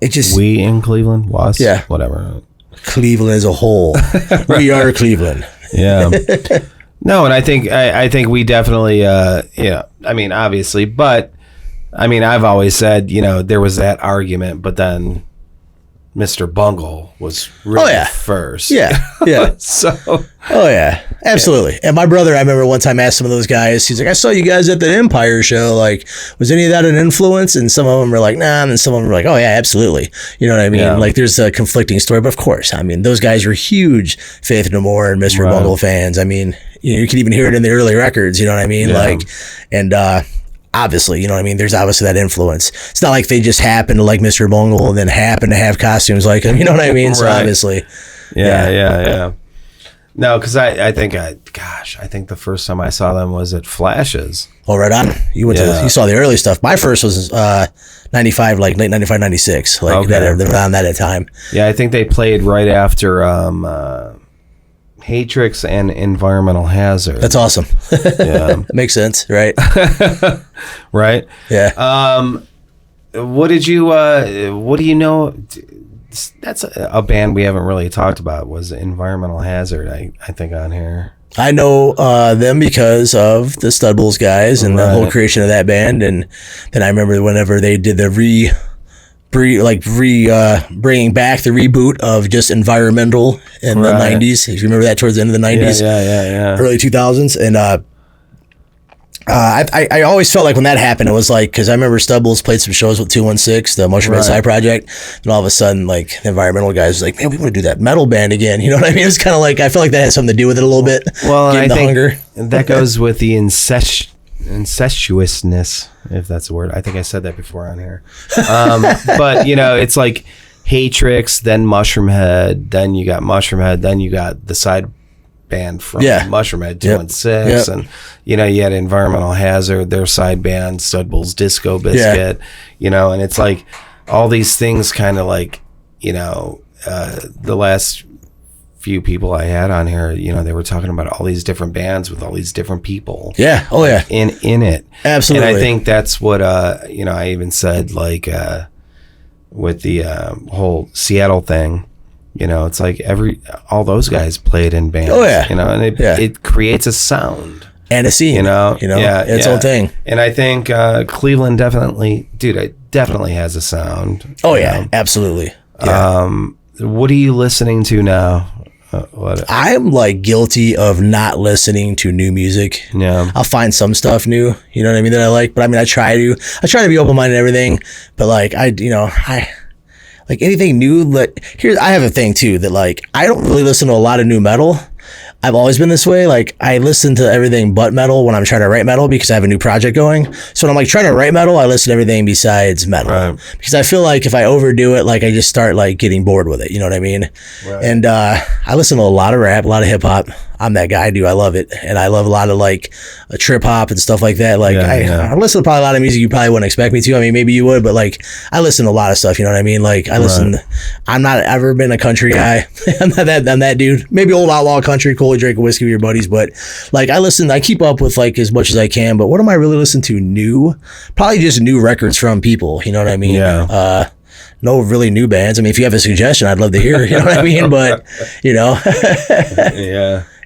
It just, we in Cleveland was whatever. Cleveland as a whole, we are Cleveland. Yeah. No, and I think we definitely yeah. I mean, obviously, but I mean, I've always said, you know, there was that argument, but then Mr. Bungle was really first. Yeah, yeah. So. Oh yeah, absolutely. Yeah. And my brother, I remember one time asked some of those guys, he's like, I saw you guys at the Empire show. Like, was any of that an influence? And some of them were like, nah. And then some of them were like, oh yeah, absolutely. You know what I mean? Yeah. Like, there's a conflicting story, but of course, I mean, those guys were huge Faith No More and Mr. Bungle fans. I mean, you know, you can even hear it in the early records. You know what I mean? Yeah. Like, and obviously, you know what I mean? There's obviously that influence. It's not like they just happen to like Mr. Bungle and then happen to have costumes like him. You know what I mean? So obviously. Yeah. No, because I think the first time I saw them was at Flashes. Oh, right on. You you saw the early stuff. My first was 95, like late 95, 96. Like they were on that at time. Yeah, I think they played right after Hatrix and Environmental Hazard. That's awesome. Yeah. That makes sense, right? Right? Yeah. What do you know? That's a band we haven't really talked about, was Environmental Hazard, I think, on here. I know them because of the Studbulls guys and the whole creation of that band. And then I remember whenever they did the bringing back the reboot of just environmental in the 90s. If you remember that, towards the end of the 90s, early 2000s. And I always felt like when that happened, it was like, because I remember Stubbles played some shows with 216, the Mushroomhead side project, and all of a sudden, like, the environmental guys was like, man, we want to do that metal band again. You know what I mean? It was kind of like, I felt like that had something to do with it a little bit. Well, and I think that goes with the incestuousness, if that's a word. I think I said that before on here. But, you know, it's like Hatrix, then Mushroomhead, then you got Mushroomhead, then you got the side band from Mushroomhead 216, and you know, you had Environmental Hazard, their side band, Studbull's Disco Biscuit, you know, and it's like all these things kind of like, you know, the last few people I had on here, you know, they were talking about all these different bands with all these different people in it. Absolutely. And I think that's what you know, I even said, like, with the whole Seattle thing, you know, it's like all those guys played in bands. You know, and it creates a sound and a scene. You know, its own thing. And I think Cleveland definitely has a sound. Oh yeah, absolutely. What are you listening to now? I'm like guilty of not listening to new music. Yeah, I'll find some stuff new, you know what I mean, that I like, but I mean, I try to be open-minded and everything, but like I like anything new. Like, I have a thing too that, like, I don't really listen to a lot of new metal. I've always been this way. Like, I listen to everything but metal when I'm trying to write metal, because I have a new project going. So when I'm like trying to write metal, I listen to everything besides metal, because I feel like if I overdo it, like, I just start like getting bored with it. You know what I mean? And I listen to a lot of rap, a lot of hip hop. I'm that guy, I love it. And I love a lot of like trip hop and stuff like that. Like, I listen to probably a lot of music you probably wouldn't expect me to. I mean, maybe you would, but like, I listen to a lot of stuff, you know what I mean? Like, I listen, I'm not ever been a country guy. I'm that dude. Maybe old outlaw country, cool, drink a whiskey with your buddies, but like, I keep up with like as much as I can. But what am I really listening to new? Probably just new records from people, you know what I mean? No really new bands. I mean, if you have a suggestion, I'd love to hear, you know what I mean? But, you know.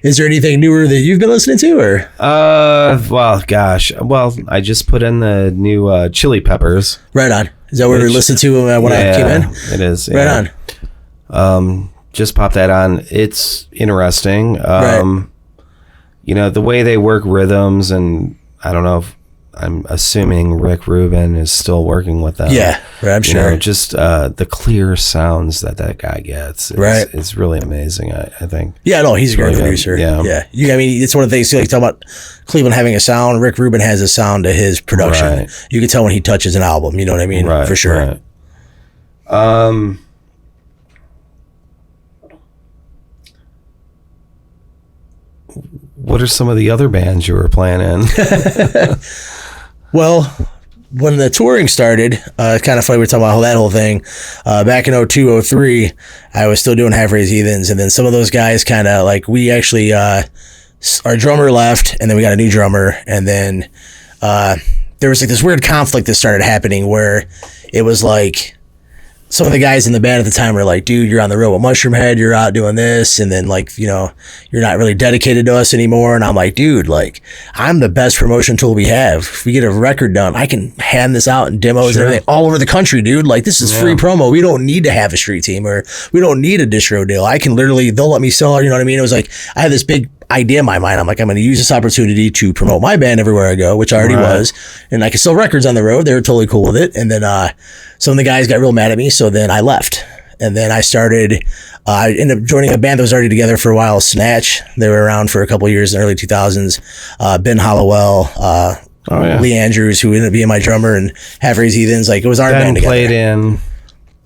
Is there anything newer that you've been listening to, or? Well, gosh. Well, I just put in the new Chili Peppers. Right on. Is that what we listened to when I came in? It is. Right on. Just pop that on. It's interesting. You know, the way they work rhythms, and I don't know if, I'm assuming Rick Rubin is still working with them. Yeah, right, I'm sure. Know, just the clear sounds that guy gets. It's really amazing, I think. Yeah, no, he's a great producer. Yeah. I mean, it's one of the things, too, like, talking about Cleveland having a sound. Rick Rubin has a sound to his production. You can tell when he touches an album, you know what I mean? For sure. What are some of the other bands you were playing in? Well, when the touring started, it's kind of funny, we were talking about that whole thing. Back in 02, 03, I was still doing Raised Heathens, and then some of those guys kind of, like, we actually, our drummer left, and then we got a new drummer, and then there was like this weird conflict that started happening where it was like, some of the guys in the band at the time were like, dude, you're on the road with Mushroomhead, you're out doing this, and then, like, you know, you're not really dedicated to us anymore. And I'm like, dude, like, I'm the best promotion tool we have. If we get a record done, I can hand this out in demos and everything all over the country, dude. Like, this is free promo. We don't need to have a street team, or we don't need a distro deal. I can literally, they'll let me sell it, you know what I mean? It was like, I had this big idea in my mind. I'm like, I'm going to use this opportunity to promote my band everywhere I go, which I already was, and I could sell records on the road. They were totally cool with it. And then some of the guys got real mad at me, so then I left. And then I ended up joining a band that was already together for a while, Snatch. They were around for a couple of years in the early 2000s. Ben Hollowell, Lee Andrews, who ended up being my drummer, and Raised Heathens. Like, it was our band together. Played in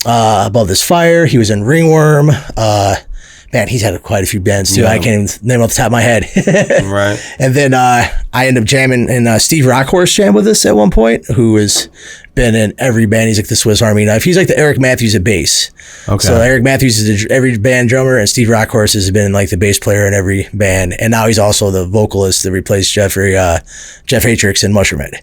Above This Fire. He was in Ringworm. Man, he's had quite a few bands too. I can't even name off the top of my head. And then I ended up jamming, and Steve Rockhorse jammed with us at one point, who has been in every band. He's like the Swiss Army knife. He's like the Eric Matthews at bass. So Eric Matthews is every band drummer, and Steve Rockhorse has been like the bass player in every band. And now he's also the vocalist that replaced Jeff Hatrix in Mushroomhead.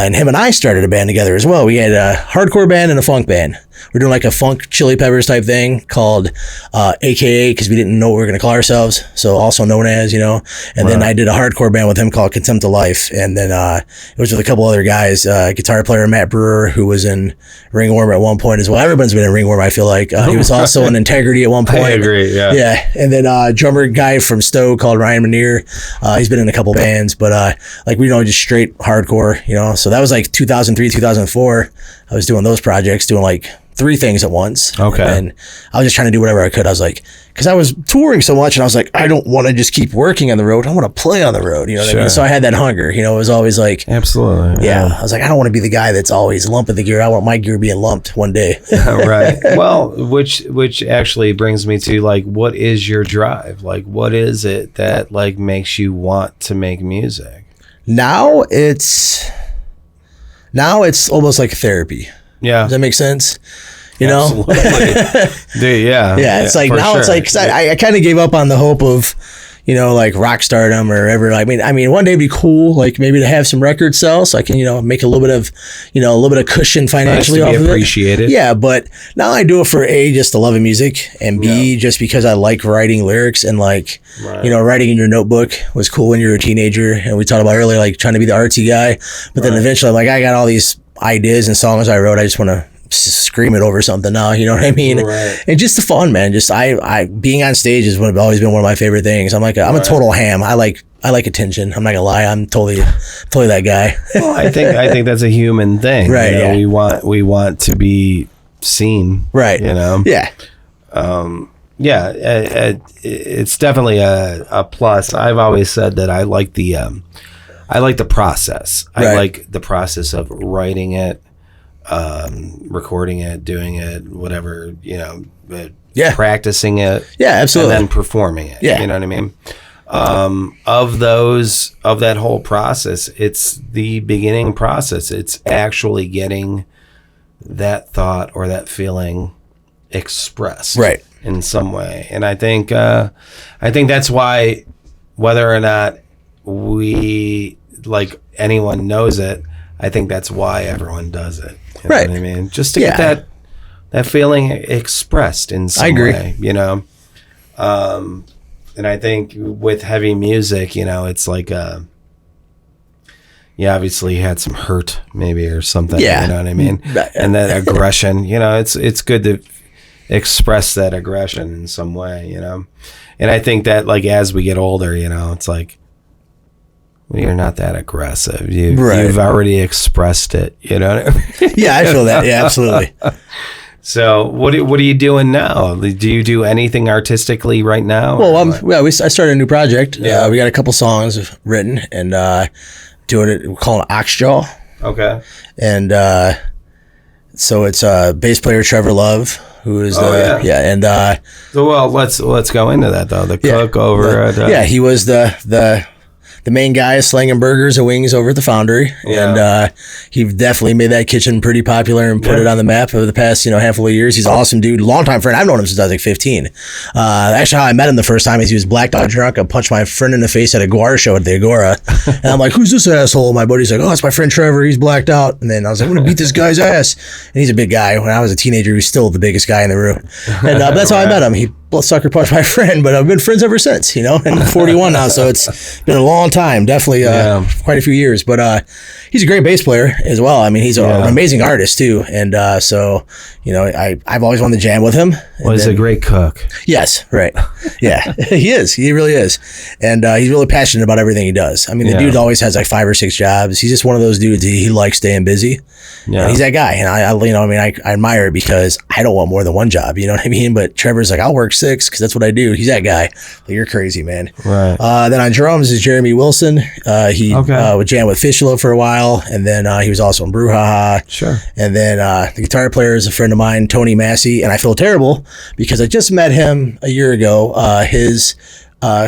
And him and I started a band together as well. We had a hardcore band and a funk band. we're doing like a funk Chili Peppers type thing called AKA, because we didn't know what we were going to call ourselves. So also known as, you know. And then I did a hardcore band with him called Contempt of Life. And then it was with a couple other guys, guitar player Matt Brewer, who was in Ringworm at one point as well. Everyone's been in Ringworm, I feel like. He was also in Integrity at one point. I agree, yeah. Yeah. And then drummer guy from Stowe called Ryan Manier. He's been in a couple bands, but like, we know, just straight hardcore, you know. So that was like 2003, 2004. I was doing those projects, doing like 3 things at once. Okay. And I was just trying to do whatever I could. I was like, because I was touring so much, and I was like, I don't want to just keep working on the road. I want to play on the road. You know what I mean? So I had that hunger. You know, it was always like, absolutely. Yeah. I was like, I don't want to be the guy that's always lumping the gear. I want my gear being lumped one day. Right. Well, which actually brings me to like, what is your drive? Like, what is it that like makes you want to make music? Now it's almost like therapy. Yeah. Does that make sense? You know? Absolutely. Dude, yeah. Yeah. It's like, now it's like, cause I kind of gave up on the hope of, you know, like rock stardom or ever. I mean, one day it'd be cool, like maybe to have some records sell so I can, you know, make a little bit of cushion financially off of it. Appreciated. Yeah. But now I do it for A, just the love of music, and B, just because I like writing lyrics, and like, you know, writing in your notebook was cool when you were a teenager. And we talked about earlier, like trying to be the artsy guy. But then eventually I'm like, I got all these ideas and songs I wrote. I just want to scream it over something now, you know what I mean? Right. And just the fun, man. Just I being on stage has always been one of my favorite things. I'm like I'm a total ham. I like attention. I'm not gonna lie. I'm totally that guy. Well, I think that's a human thing, right? You know, we want to be seen, right? You know, yeah. It's definitely a plus. I've always said that I like the process. I like the process of writing it, recording it, doing it, whatever, you know, practicing it. Yeah, absolutely. And then performing it. Yeah. You know what I mean? Of that whole process, it's the beginning process. It's actually getting that thought or that feeling expressed in some way. And I think that's why, whether or not we like anyone knows it, I think that's why everyone does it. You know what I mean? Just to get that feeling expressed in some way, you know? And I think with heavy music, you know, it's like, obviously you had some hurt maybe or something, you know what I mean? And that aggression, you know, it's good to express that aggression in some way, you know? And I think that like, as we get older, you know, it's like, well, you're not that aggressive. You've already expressed it. You know what I mean? Yeah, I feel that. Yeah, absolutely. So what are you doing now? Do you do anything artistically right now? Well, I started a new project. Yeah. We got a couple songs written and doing it. We're calling it Oxjaw. Okay. And so it's bass player Trevor Love, who is let's go into that though. The cook over at he was the main guy slanging burgers and wings over at the Foundry. And he definitely made that kitchen pretty popular and put it on the map over the past, you know, handful of years. He's an awesome dude, longtime friend. I've known him since I was like 15. Actually, how I met him the first time is he was blacked out drunk. I punched my friend in the face at a Guar show at the Agora. And I'm like, who's this asshole? My buddy's like, oh, it's my friend Trevor. He's blacked out. And then I was like, I'm going to beat this guy's ass. And he's a big guy. When I was a teenager, he was still the biggest guy in the room. And that's how I met him. He sucker punched my friend, but I've been friends ever since, you know, and I'm 41 now, so it's been a long time, definitely quite a few years, but he's a great bass player as well. I mean, he's an amazing artist too, and so, you know, I've always wanted to jam with him. Well, he's a great cook. Yes, right. Yeah, he really is, and he's really passionate about everything he does. I mean, the dude always has like 5 or 6 jobs. He's just one of those dudes, he likes staying busy. Yeah. And he's that guy, and I admire it because I don't want more than one job, you know what I mean? But Trevor's like, I'll work 6 because that's what I do. He's that guy. Like, you're crazy, man. Right. Then on drums is Jeremy Wilson. He would jam with Fishula for a while, and then he was also in Brouhaha. Sure. And then the guitar player is a friend of mine, Tony Massey, and I feel terrible because I just met him a year ago. His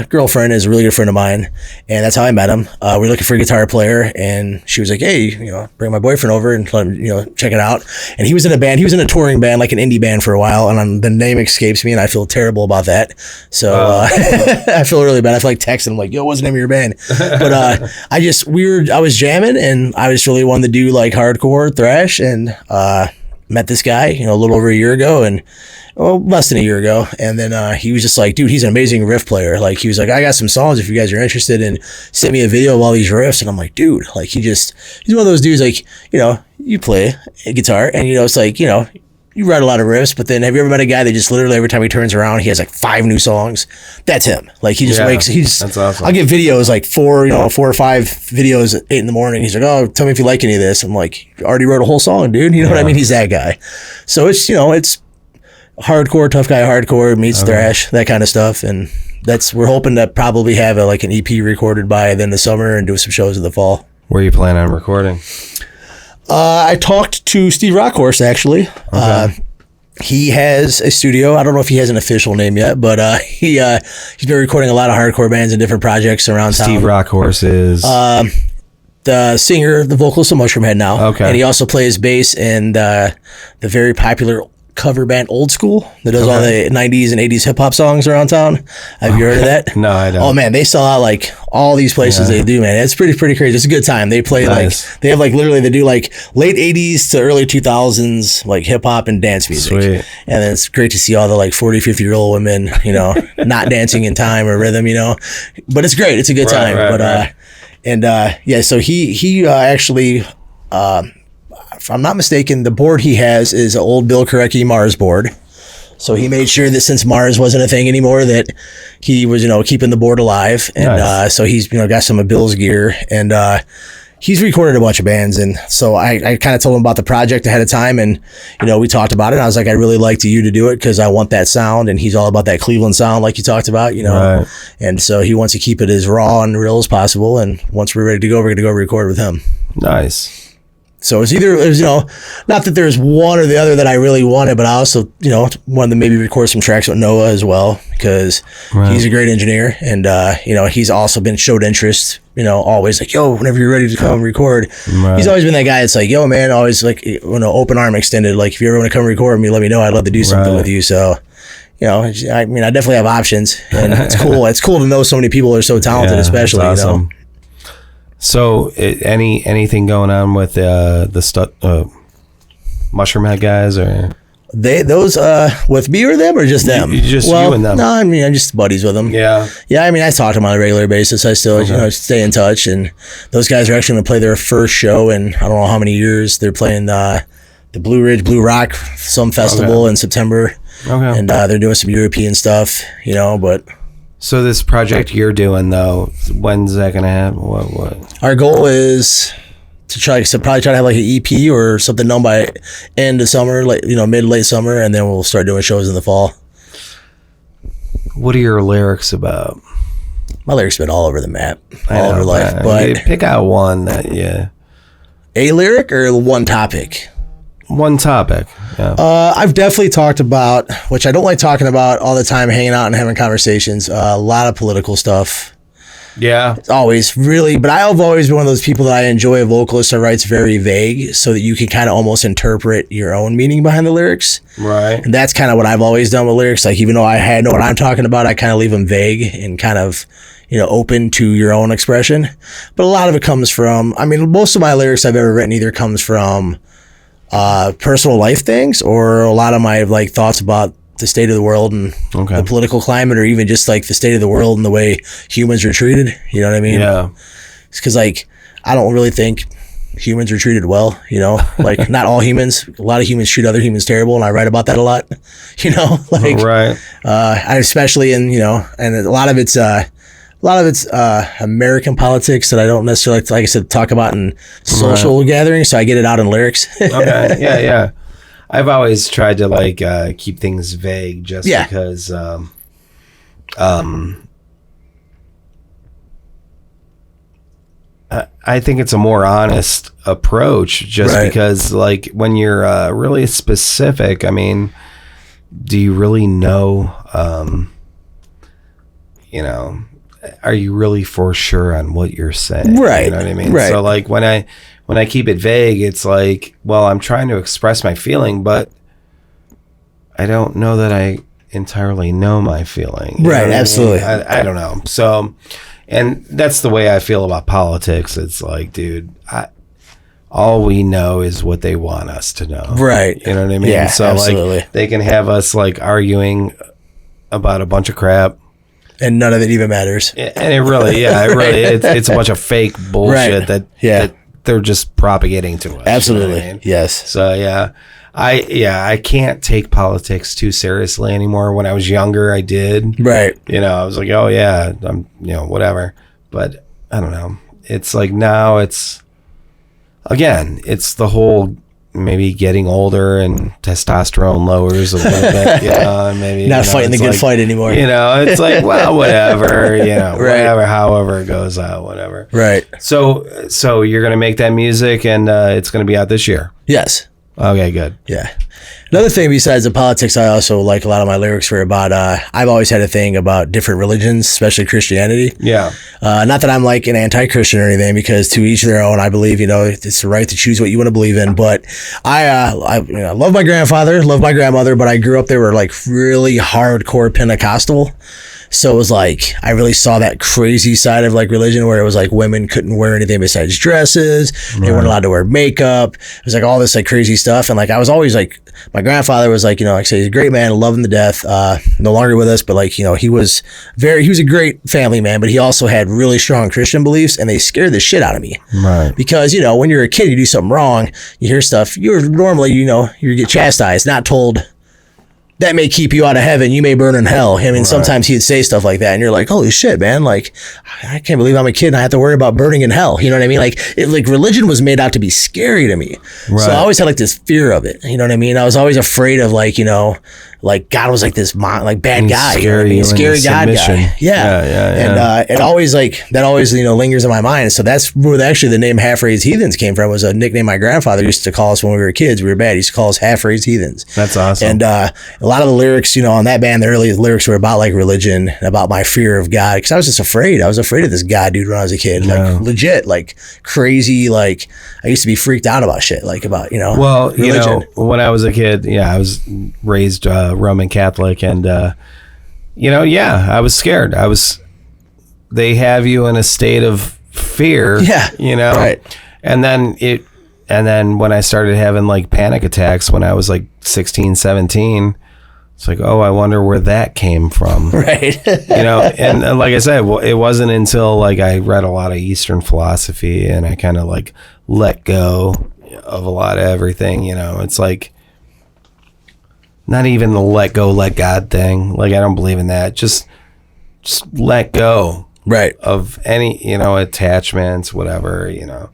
girlfriend is a really good friend of mine, and that's how I met him. We were looking for a guitar player, and she was like, hey, you know, bring my boyfriend over and let him, you know, check it out. And he was in a band. He was in a touring band, like an indie band for a while, and the name escapes me, and I feel terrible about that. So I feel really bad. I feel like texting him like, yo, what's the name of your band? But I was jamming, and I just really wanted to do like hardcore thrash, and met this guy, a little over a year ago, and less than a year ago. And then he was just like, dude, he's an amazing riff player. Like, he was like, I got some songs if you guys are interested, and send me a video of all these riffs. And I'm like, dude, like, he's one of those dudes, like, you play a guitar and, it's like, you write a lot of riffs, but then have you ever met a guy that just literally every time he turns around, he has like 5 new songs? That's him. Like, he just that's awesome. I'll get videos like 4 or 5 videos at 8 a.m. He's like, oh, tell me if you like any of this. I'm like, you already wrote a whole song, dude. You know what I mean? He's that guy. So it's, it's hardcore, tough guy hardcore meets thrash, that kind of stuff. And we're hoping to probably have an EP recorded by then the summer and do some shows in the fall. Where are you planning on recording? I talked to Steve Rockhorse, actually. Okay. He has a studio. I don't know if he has an official name yet, but he's been recording a lot of hardcore bands and different projects around town. Steve Rockhorse is the singer, the vocalist of Mushroomhead now. Okay. And he also plays bass in the very popular cover band Old School that does all the 90s and 80s hip-hop songs around town. Have you heard of that? No, I don't. Oh man, they sell out like all these places. They do, man. It's pretty crazy. It's a good time. They play they have literally, they do like late 80s to early 2000s like hip-hop and dance music. Sweet. And then it's great to see all the like 40, 50-year-old women, not dancing in time or rhythm, but it's great. It's a good time. So he actually if I'm not mistaken, the board he has is an old Bill Korecki Mars board. So he made sure that since Mars wasn't a thing anymore, that he was, keeping the board alive. And so he's, got some of Bill's gear. And he's recorded a bunch of bands. And so I kind of told him about the project ahead of time. And, we talked about it. And I was like, I'd really like you to do it because I want that sound. And he's all about that Cleveland sound like you talked about, Right. And so he wants to keep it as raw and real as possible. And once we're ready to go, we're going to go record with him. Nice. So it's either, not that there's one or the other that I really wanted, but I also, wanted to maybe record some tracks with Noah as well because he's a great engineer. And, he's also been showed interest, always like, yo, whenever you're ready to come record. Right. He's always been that guy that's like, yo, man, always like, open arm extended. Like, if you ever want to come record with me, let me know. I'd love to do something with you. So, I definitely have options. And it's cool. It's cool to know so many people are so talented, especially, awesome. So, anything going on with the Mushroomhead guys, or those with me or them, or just them? You and them. No, I'm just buddies with them. Yeah. I talk to them on a regular basis. I still stay in touch, and those guys are actually going to play their first show in I don't know how many years. They're playing the Blue Ridge Blue Rock some festival in September. Okay. And they're doing some European stuff, but. So this project you're doing though, when's that gonna happen? What? Our goal is to probably try to have like an EP or something done by end of summer, like mid late summer, and then we'll start doing shows in the fall. What are your lyrics about? My lyrics have been all over the map, all over life. But pick out one that a lyric or one topic. One topic. Yeah. I've definitely talked about, which I don't like talking about all the time, hanging out and having conversations, a lot of political stuff. Yeah. It's always really, but I've always been one of those people that I enjoy a vocalist who writes very vague so that you can kind of almost interpret your own meaning behind the lyrics. Right. And that's kind of what I've always done with lyrics. Like, even though I know what I'm talking about, I kind of leave them vague and kind of, open to your own expression. But a lot of it comes from, most of my lyrics I've ever written either comes from personal life things, or a lot of my like thoughts about the state of the world and the political climate, or even just like the state of the world and the way humans are treated. You know what I mean? Yeah. It's because like I don't really think humans are treated well. Like not all humans. A lot of humans treat other humans terrible, and I write about that a lot. Right. I especially in and a lot of it's American politics that I don't necessarily, like I said, talk about in social gatherings, so I get it out in lyrics. Okay, yeah. I've always tried to keep things vague just because I think it's a more honest approach just because when you're really specific, do you really know, are you really for sure on what you're saying? Right. You know what I mean? Right. So when I keep it vague, it's like, well, I'm trying to express my feeling, but I don't know that I entirely know my feeling. Right. Absolutely. I don't know. So, and that's the way I feel about politics. It's like, dude, all we know is what they want us to know. Right. You know what I mean? Yeah, so absolutely. like they can have us like arguing about a bunch of crap. And none of it even matters. And it really, it's a bunch of fake bullshit that they're just propagating to us. Absolutely. You know what I mean? Yes. So I can't take politics too seriously anymore. When I was younger, I did. Right. You know, I was like, oh yeah, I'm, you know, whatever. But I don't know. It's like now it's the whole maybe getting older and testosterone lowers a little bit, you know, and maybe not fighting the good fight anymore. You know, it's like, well, whatever, you know, whatever, however it goes out, whatever. Right. So you're gonna make that music and it's gonna be out this year. Yes. Okay, good. Yeah. Another thing besides the politics, I also like a lot of my lyrics were about, I've always had a thing about different religions, especially Christianity. Yeah. Not that I'm like an anti-Christian or anything, because to each their own. I believe, you know, it's the right to choose what you want to believe in. But I love my grandfather, love my grandmother, but I grew up, they were like really hardcore Pentecostal. So it was like, I really saw that crazy side of like religion where it was like women couldn't wear anything besides dresses. Right. They weren't allowed to wear makeup. It was like all this like crazy stuff. And like, I was always like, my grandfather was like, you know, like I say, he's a great man, love him to death, no longer with us, but like, you know, he was a great family man, but he also had really strong Christian beliefs and they scared the shit out of me. Right. Because, you know, when you're a kid, you do something wrong, you hear stuff, you're normally, you know, you get chastised, not told, that may keep you out of heaven. You may burn in hell. I mean, sometimes he'd say stuff like that, and you're like, "Holy shit, man! Like, I can't believe I'm a kid and I have to worry about burning in hell." You know what I mean? Like, religion was made out to be scary to me. Right. So I always had like this fear of it. You know what I mean? I was always afraid of like, you know, like God was like this bad guy, you know what I mean? Scary God guy. Yeah. And it always like that always, you know, lingers in my mind. So that's where actually the name Raised Heathens came from. It was a nickname my grandfather used to call us when we were kids. We were bad. He used to call us Raised Heathens. That's awesome. And a lot of the lyrics, you know, on that band, the early lyrics were about like religion, about my fear of God, because I was just afraid. I was afraid of this God dude when I was a kid, like legit, like crazy. Like I used to be freaked out about shit, like about, you know. Well, religion. You know, when I was a kid, I was raised Roman Catholic, and you know, I was scared. They have you in a state of fear, you know, right? And then when I started having like panic attacks when I was like 16, 17, it's like, oh, I wonder where that came from, right? You know, and like I said, well, it wasn't until like I read a lot of Eastern philosophy and I kind of like let go of a lot of everything. You know, it's like, not even the let go, let God thing. Like, I don't believe in that. Just let go. Right. Of any, you know, attachments, whatever, you know.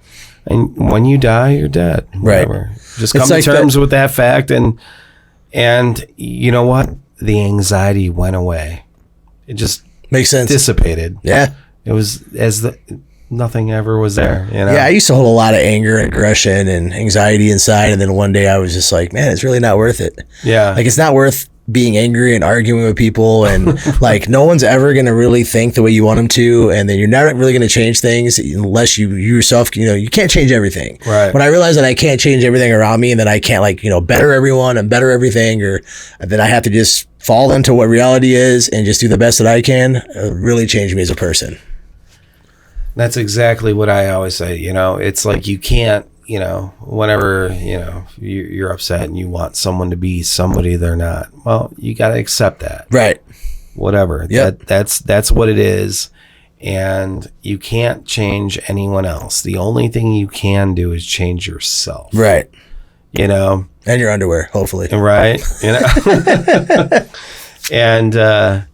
And when you die, you're dead. Whatever. Right. Just come to terms with that fact. And you know what? The anxiety went away. It just makes sense. Dissipated. Yeah. It was nothing ever was there, you know? Yeah, I used to hold a lot of anger and aggression and anxiety inside, and then one day I was just like, man, it's really not worth it. Yeah. Like, it's not worth being angry and arguing with people, and like, no one's ever going to really think the way you want them to, and then you're not really going to change things unless you yourself, you know, you can't change everything. Right. When I realized that I can't change everything around me, and that I can't, like, you know, better everyone and better everything, or that I have to just fall into what reality is and just do the best that I can, really changed me as a person. That's exactly what I always say. You know, it's like, you can't, you know, whenever, you know, you're upset and you want someone to be somebody they're not, well, you got to accept that. Right. Whatever. Yep. That's what it is. And you can't change anyone else. The only thing you can do is change yourself. Right. You know. And your underwear, hopefully. Right. You know. And,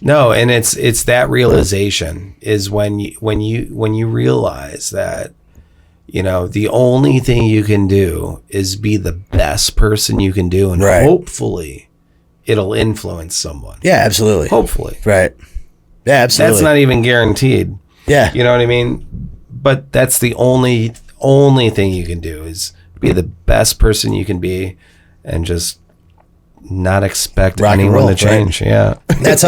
no, and it's that realization is when you realize that, you know, the only thing you can do is be the best person you can do, and hopefully it'll influence someone. Yeah, absolutely. Hopefully. Right. Yeah, absolutely. That's not even guaranteed. Yeah. You know what I mean? But that's the only thing you can do is be the best person you can be, and just not expect anyone to change. Right? Yeah. That's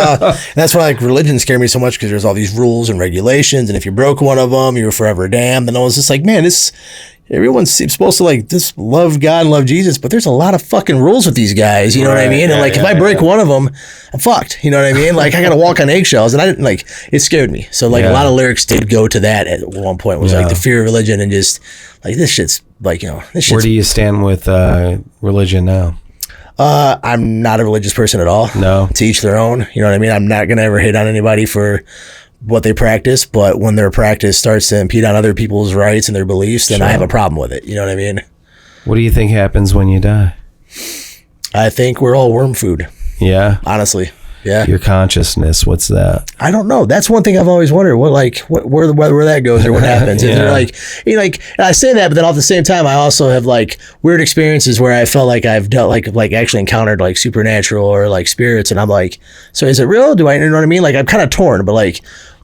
why like religion scared me so much, because there's all these rules and regulations, and if you broke one of them, you were forever damned. And I was just like, man, everyone's supposed to like just love God and love Jesus, but there's a lot of fucking rules with these guys. You know what I mean? And like, if I break one of them, I'm fucked. You know what I mean? Like, I got to walk on eggshells, and I didn't like, it scared me. So like a lot of lyrics did go to that at one point, was like the fear of religion, and just like, this shit's like, you know, this shit's. Where do you stand with religion now? I'm not a religious person at all. No. To each their own. You know what I mean? I'm not going to ever hate on anybody for what they practice, but when their practice starts to impede on other people's rights and their beliefs, then I have a problem with it. You know what I mean? What do you think happens when you die? I think we're all worm food. Yeah. Honestly. Yeah. Your consciousness, what's that? I don't know. That's one thing I've always wondered. Where that goes or what happens. Is there like, you know, like, and I say that, but then at the same time, I also have like weird experiences where I felt like I've dealt like actually encountered like supernatural or like spirits, and I'm like, so is it real? Do I, you know what I mean? Like, I'm kind of torn, but like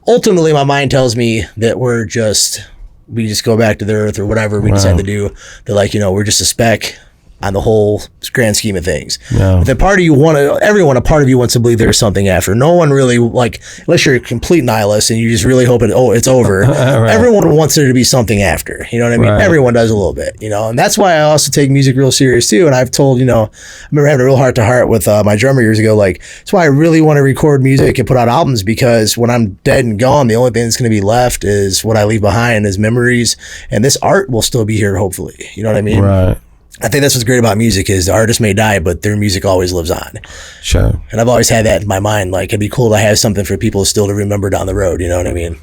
ultimately my mind tells me that we just go back to the earth or whatever we decide to do. That, like, you know, we're just a speck on the whole grand scheme of things. No. The part of you a part of you wants to believe there's something after. No one really, like, unless you're a complete nihilist and you just really hope it's over. Right. Everyone wants there to be something after. You know what I mean? Right. Everyone does a little bit, you know, and that's why I also take music real serious too. And I've told, you know, I remember having a real heart to heart with my drummer years ago. Like, that's why I really want to record music and put out albums, because when I'm dead and gone, the only thing that's going to be left is what I leave behind as memories, and this art will still be here, hopefully. You know what I mean? Right. I think that's what's great about music, is the artist may die, but their music always lives on. Sure. And I've always had that in my mind. Like, it'd be cool to have something for people still to remember down the road. You know what I mean?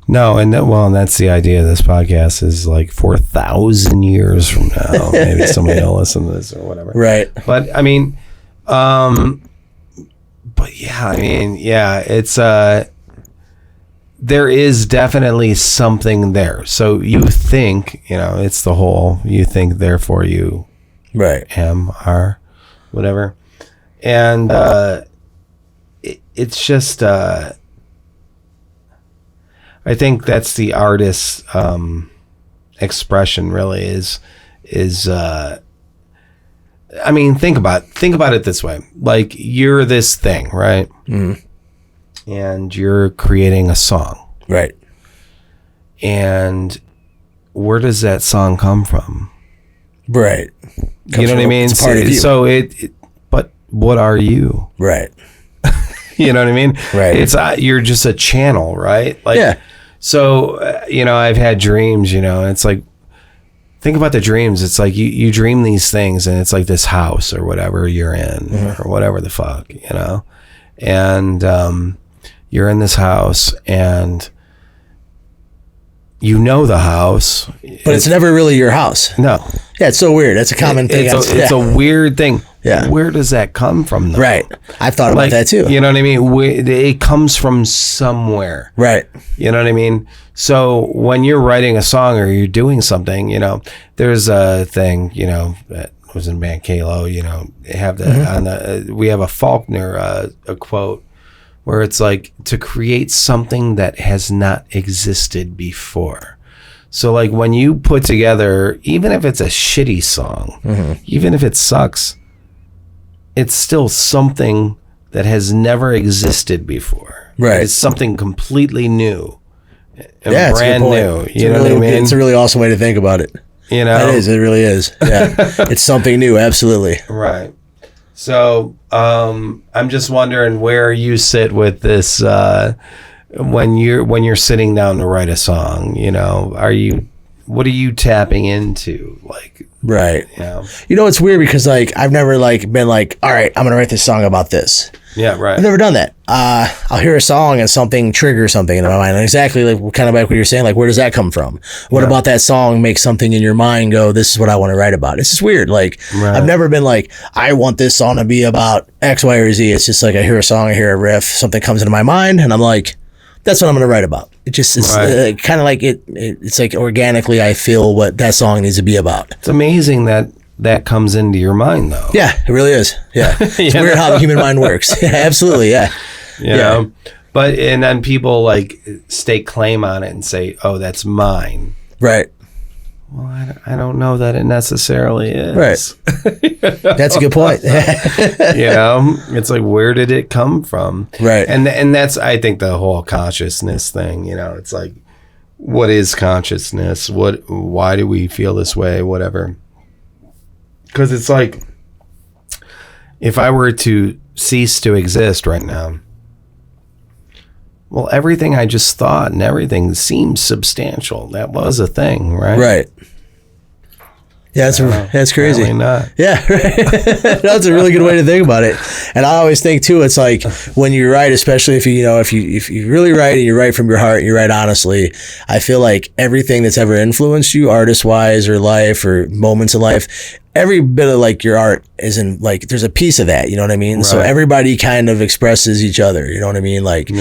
No, and that's the idea of this podcast, is like 4,000 years from now, maybe somebody will listen to this or whatever. Right. But I mean, it's there is definitely something there. So you think, you know, it's the whole, you think, therefore you are, whatever. And it's just, I think that's the artist's expression, really, is I mean, think about it this way. Like, you're this thing, right? Mm-hmm. And you're creating a song. Right. And where does that song come from? Right. You know what I mean? It's part of you. So but what are you? Right. You know what I mean? Right. It's you're just a channel, right? Like, yeah. So, you know, I've had dreams, you know, and it's like, think about the dreams. It's like you dream these things, and it's like this house or whatever you're in, or whatever the fuck, you know? And you're in this house, and you know the house, but it's never really your house. No. Yeah, it's so weird. That's a common thing. It's a weird thing. Yeah. Where does that come from, though? Right. I've thought about that too. You know what I mean? It comes from somewhere. Right. You know what I mean? So when you're writing a song or you're doing something, you know, there's a thing, you know, that was in band Kalo, you know, they have the we have a Faulkner a quote where it's like, to create something that has not existed before. So like, when you put together, even if it's a shitty song, even if it sucks, it's still something that has never existed before. Right. It's something completely new and brand new. You know what I mean? It's a really awesome way to think about it. You know? It is. It really is. Yeah. It's something new. Absolutely. Right. So I'm just wondering where you sit with this when you're sitting down to write a song. You know, what are you tapping into? Like, right. You know, it's weird because like I've never like been like, all right, I'm gonna write this song about this. Yeah, right. I've never done that. I'll hear a song and something triggers something in my mind. And exactly like kind of like what you're saying, like, where does that come from? What about that song makes something in your mind go, this is what I want to write about? It's just weird. Like, I've never been like, I want this song to be about X, Y, or Z. It's just like I hear a song, I hear a riff, something comes into my mind, and I'm like, that's what I'm going to write about. It just is kind of like it's like organically I feel what that song needs to be about. It's amazing that comes into your mind, though. Yeah, it really is. Yeah. It's weird how the human mind works. Yeah, absolutely. Yeah. You know? But, and then people like stake claim on it and say, oh, that's mine. Right. Well, I don't know that it necessarily is. Right. That's a good point. You know, it's like, where did it come from? Right. And that's, I think, the whole consciousness thing, you know, it's like, what is consciousness? Why do we feel this way? Whatever. Because it's like, if I were to cease to exist right now, well, everything I just thought and everything seems substantial. That was a thing, right? Right. Yeah, that's crazy. Apparently not. Yeah, that's a really good way to think about it. And I always think too, it's like when you write, especially if you really write and you write from your heart and you write honestly, I feel like everything that's ever influenced you, artist wise or life or moments in life, every bit of like your art is in like, there's a piece of that, you know what I mean? Right. So everybody kind of expresses each other, you know what I mean? Like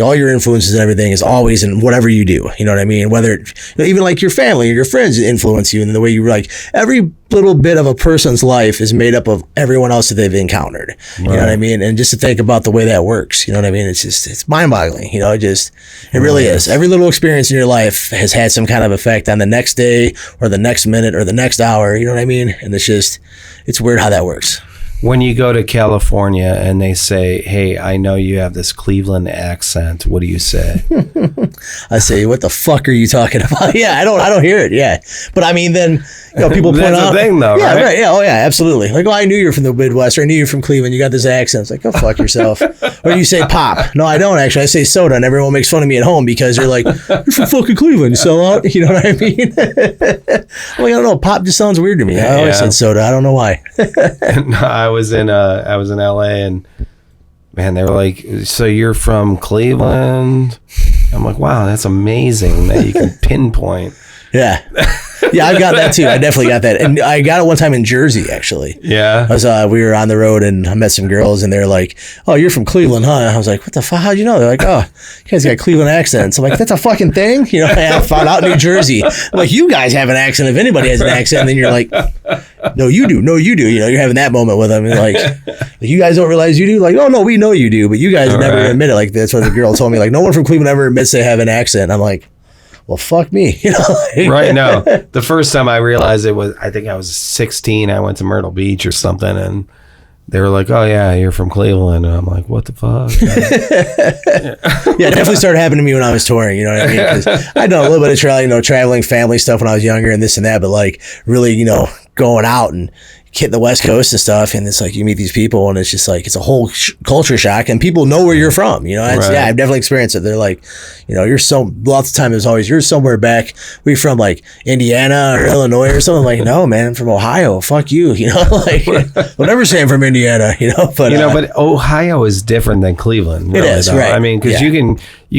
all your influences and everything is always in whatever you do, you know what I mean? Whether, even like your family or your friends influence you in the way you like, every little bit of a person's life is made up of everyone else that they've encountered, you know what I mean? And just to think about the way that works, you know what I mean? It's mind boggling, you know, it really is. Every little experience in your life has had some kind of effect on the next day or the next minute or the next hour, you know what I mean? And it's weird how that works. When you go to California and they say, hey, I know you have this Cleveland accent, what do you say? I say, what the fuck are you talking about? Yeah, I don't hear it. Yeah. But I mean, then, you know, people point out. That's the thing though, yeah, right? Yeah. Oh yeah, absolutely. Like, oh, I knew you're from the Midwest, or I knew you're from Cleveland. You got this accent. It's like, go fuck yourself. Or you say pop. No, I don't actually. I say soda, and everyone makes fun of me at home because they're like, you're from fucking Cleveland, you sell out. You know what I mean? I'm like, I don't know. Pop just sounds weird to me. I always said soda. I don't know why. I was in LA and man, they were like, so you're from Cleveland? I'm like, wow, that's amazing that you can pinpoint. Yeah. Yeah, I've got that too. I definitely got that. And I got it one time in Jersey, actually. Yeah. We were on the road and I met some girls and they're like, oh, you're from Cleveland, huh? And I was like, what the fuck? How'd you know? They're like, oh, you guys got Cleveland accents. I'm like, that's a fucking thing? You know, I found out New Jersey. I'm like, you guys have an accent. If anybody has an accent, then you're like, no, you do. No, you do. You know, you're having that moment with them. And like, you guys don't realize you do? Like, oh, no, we know you do. But you guys never admit it. Like, that's what the girl told me. Like, no one from Cleveland ever admits they have an accent. And I'm like, well, fuck me. You know? Right. No, the first time I realized it was, I think I was 16. I went to Myrtle Beach or something, and they were like, oh, yeah, you're from Cleveland. And I'm like, what the fuck? Yeah, it definitely started happening to me when I was touring. You know what I mean? 'Cause I know a little bit of traveling family stuff when I was younger and this and that, but like really, you know, going out and hitting the West Coast and stuff, and it's like you meet these people and it's just like it's a whole culture shock, and people know where you're from, you know. Yeah, I've definitely experienced it. They're like, you know, lots of time there's always, you're somewhere back, we're from like Indiana or Illinois or something. Like, no man, I'm from Ohio, fuck you, you know. Like, don't ever say I'm from Indiana, you know. But but Ohio is different than Cleveland, really, it is, though. right? I mean, because you can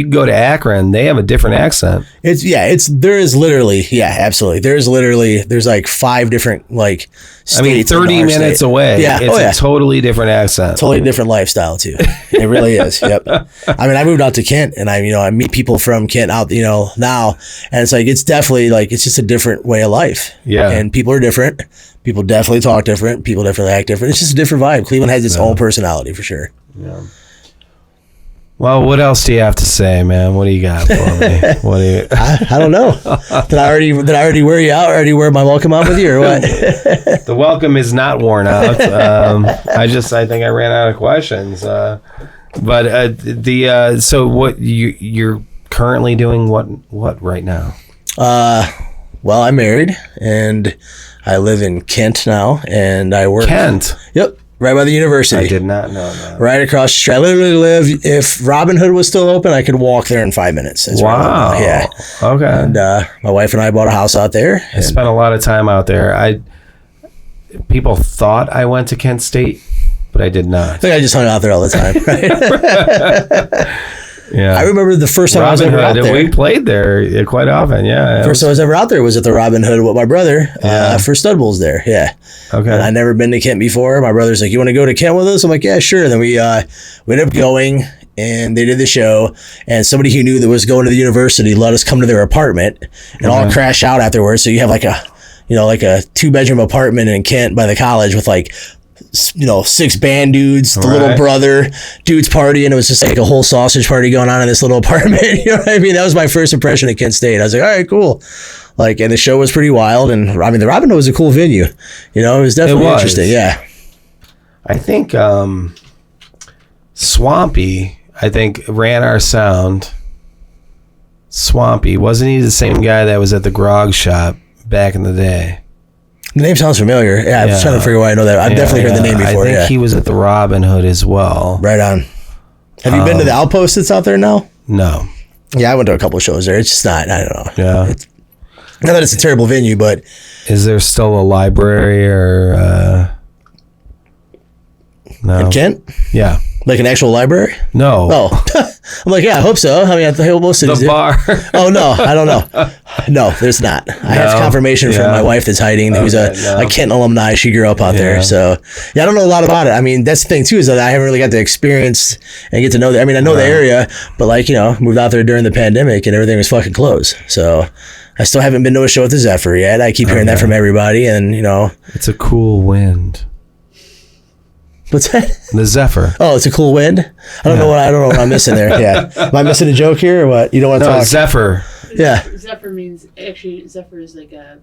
go to Akron, they have a different accent. There's like 5 different like states. I mean, 30 minutes away. Yeah. It's a totally different accent. Totally different lifestyle too. It really is. Yep. I mean, I moved out to Kent and I meet people from Kent out, you know, now, and it's like, it's definitely like, it's just a different way of life. Yeah. And people are different. People definitely talk different. People definitely act different. It's just a different vibe. Cleveland has its own personality for sure. Yeah. Well, what else do you have to say, man? What do you got for me? What do you? I don't know. Did I already wear you out? Already wear my welcome out with you, or what? The welcome is not worn out. I think I ran out of questions. So what you're currently doing? What right now? Well, I'm married and I live in Kent now, and I work. Kent. Yep. Right by the university. I did not know that. Right across the street. I literally live, if Robin Hood was still open, I could walk there in 5 minutes. That's wow. Yeah. Okay. And my wife and I bought a house out there. I spent a lot of time out there. People thought I went to Kent State, but I did not. I think I just hung out there all the time. Right? Yeah. I remember the first time I was ever out there. We played there quite often, yeah. First time I was ever out there was at the Robin Hood with my brother for Stud Bulls there, yeah. Okay. And I'd never been to Kent before. My brother's like, you want to go to Kent with us? I'm like, yeah, sure. And then we ended up going, and they did the show, and somebody who knew that was going to the university let us come to their apartment and all crash out afterwards. So you have like a 2-bedroom apartment in Kent by the college with like, 6 band dudes, the little brother dudes party, and it was just like a whole sausage party going on in this little apartment. You know what I mean? That was my first impression of Kent State. I was like, all right, cool. Like, and the show was pretty wild, and I mean, the Robin Hood was a cool venue. You know, it was definitely interesting. Yeah. I think Swampy, ran our sound. Swampy. Wasn't he the same guy that was at the grog shop back in the day? The name sounds familiar. Yeah, I was trying to figure out why I know that. I've definitely heard the name before. I think he was at the Robin Hood as well. Right on. Have you been to the Outpost that's out there now? No. Yeah, I went to a couple of shows there. It's just not, I don't know. Yeah. Not that it's a terrible venue, but... Is there still a library or... No. In Kent? Yeah. Like an actual library? No. Oh. I'm like, yeah, I hope so. I mean, I hope most cities the bar. Oh, no, I don't know. No, there's not. I have confirmation from my wife that's hiding, who's a Kent alumni. She grew up out there. So, yeah, I don't know a lot about it. I mean, that's the thing, too, is that I haven't really got to experience and get to know that. I mean, I know the area, but like, you know, moved out there during the pandemic and everything was fucking closed. So I still haven't been to a show at the Zephyr yet. I keep hearing that from everybody, and, you know. It's a cool wind. What's that? The Zephyr. Oh, it's a cool wind. I don't know what I'm missing there. Yeah, am I missing a joke here or what? You don't want to talk? Zephyr. Yeah. Zephyr means Zephyr is like it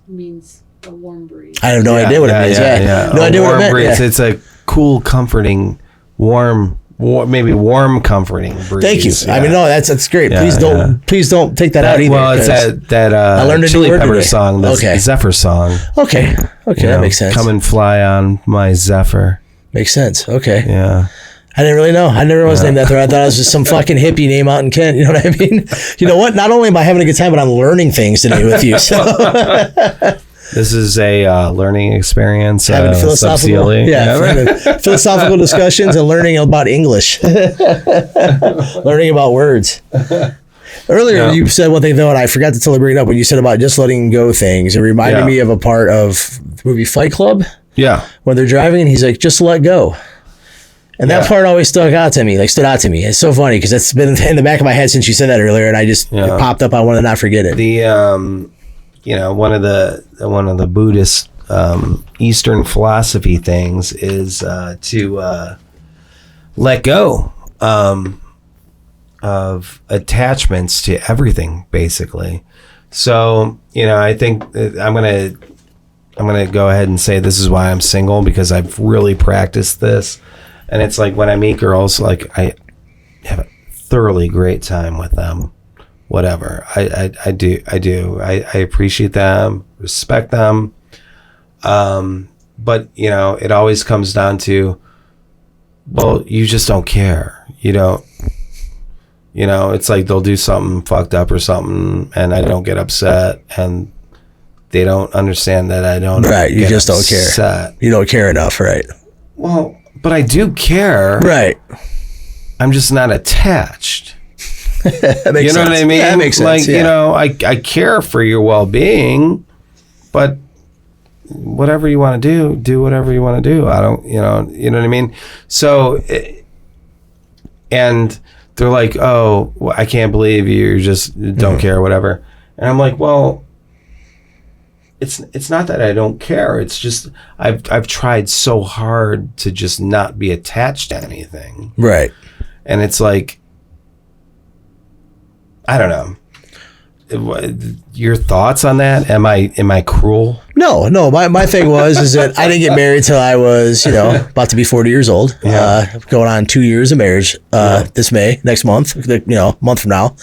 means a warm breeze. I have no idea what it means. Yeah. No idea what it meant. Breeze. It's a cool, comforting, warm, comforting breeze. Thank you. Yeah. I mean, no, that's great. Please don't take that out either. Well, it's that I learned Chili Pepper song, the Zephyr song. Okay, that makes sense. Come and fly on my Zephyr. Makes sense. Okay. Yeah. I didn't really know. I never was named after. I thought it was just some fucking hippie name out in Kent. You know what I mean? You know what? Not only am I having a good time, but I'm learning things today with you. So. This is a learning experience. Having philosophical discussions and learning about English. Learning about words. Earlier, you said one thing, though, and I forgot to totally bring it up when you said about just letting go things. It reminded me of a part of the movie Fight Club. Yeah. When they're driving, and he's like, just let go. And that part always stood out to me. It's so funny because it's been in the back of my head since you said that earlier, and I just it popped up. I want to not forget it. You know, one of the Buddhist Eastern philosophy things is to let go of attachments to everything, basically. So, you know, I think I'm gonna go ahead and say this is why I'm single, because I've really practiced this. And it's like when I meet girls, like I have a thoroughly great time with them. Whatever. I do. I appreciate them, respect them. But, you know, it always comes down to, well, you just don't care. You don't, you know, it's like they'll do something fucked up or something and I don't get upset and they don't understand that I don't. Right. You just don't care. You don't care enough. Right. Well, but I do care. Right. I'm just not attached. That makes you know sense. what I mean? Yeah, that makes sense. Like, you know, I care for your well-being, but whatever you want to do whatever you want to do. I don't, you know what I mean? So, and they're like, oh, I can't believe you just don't care, whatever. And I'm like, well, it's not that I don't care. It's just I've tried so hard to just not be attached to anything. Right. And it's like, I don't know. Your thoughts on that? Am I cruel? No. My thing is that I didn't get married till I was, you know, about to be 40 years old. Going on 2 years of marriage this May, next month, you know, month from now.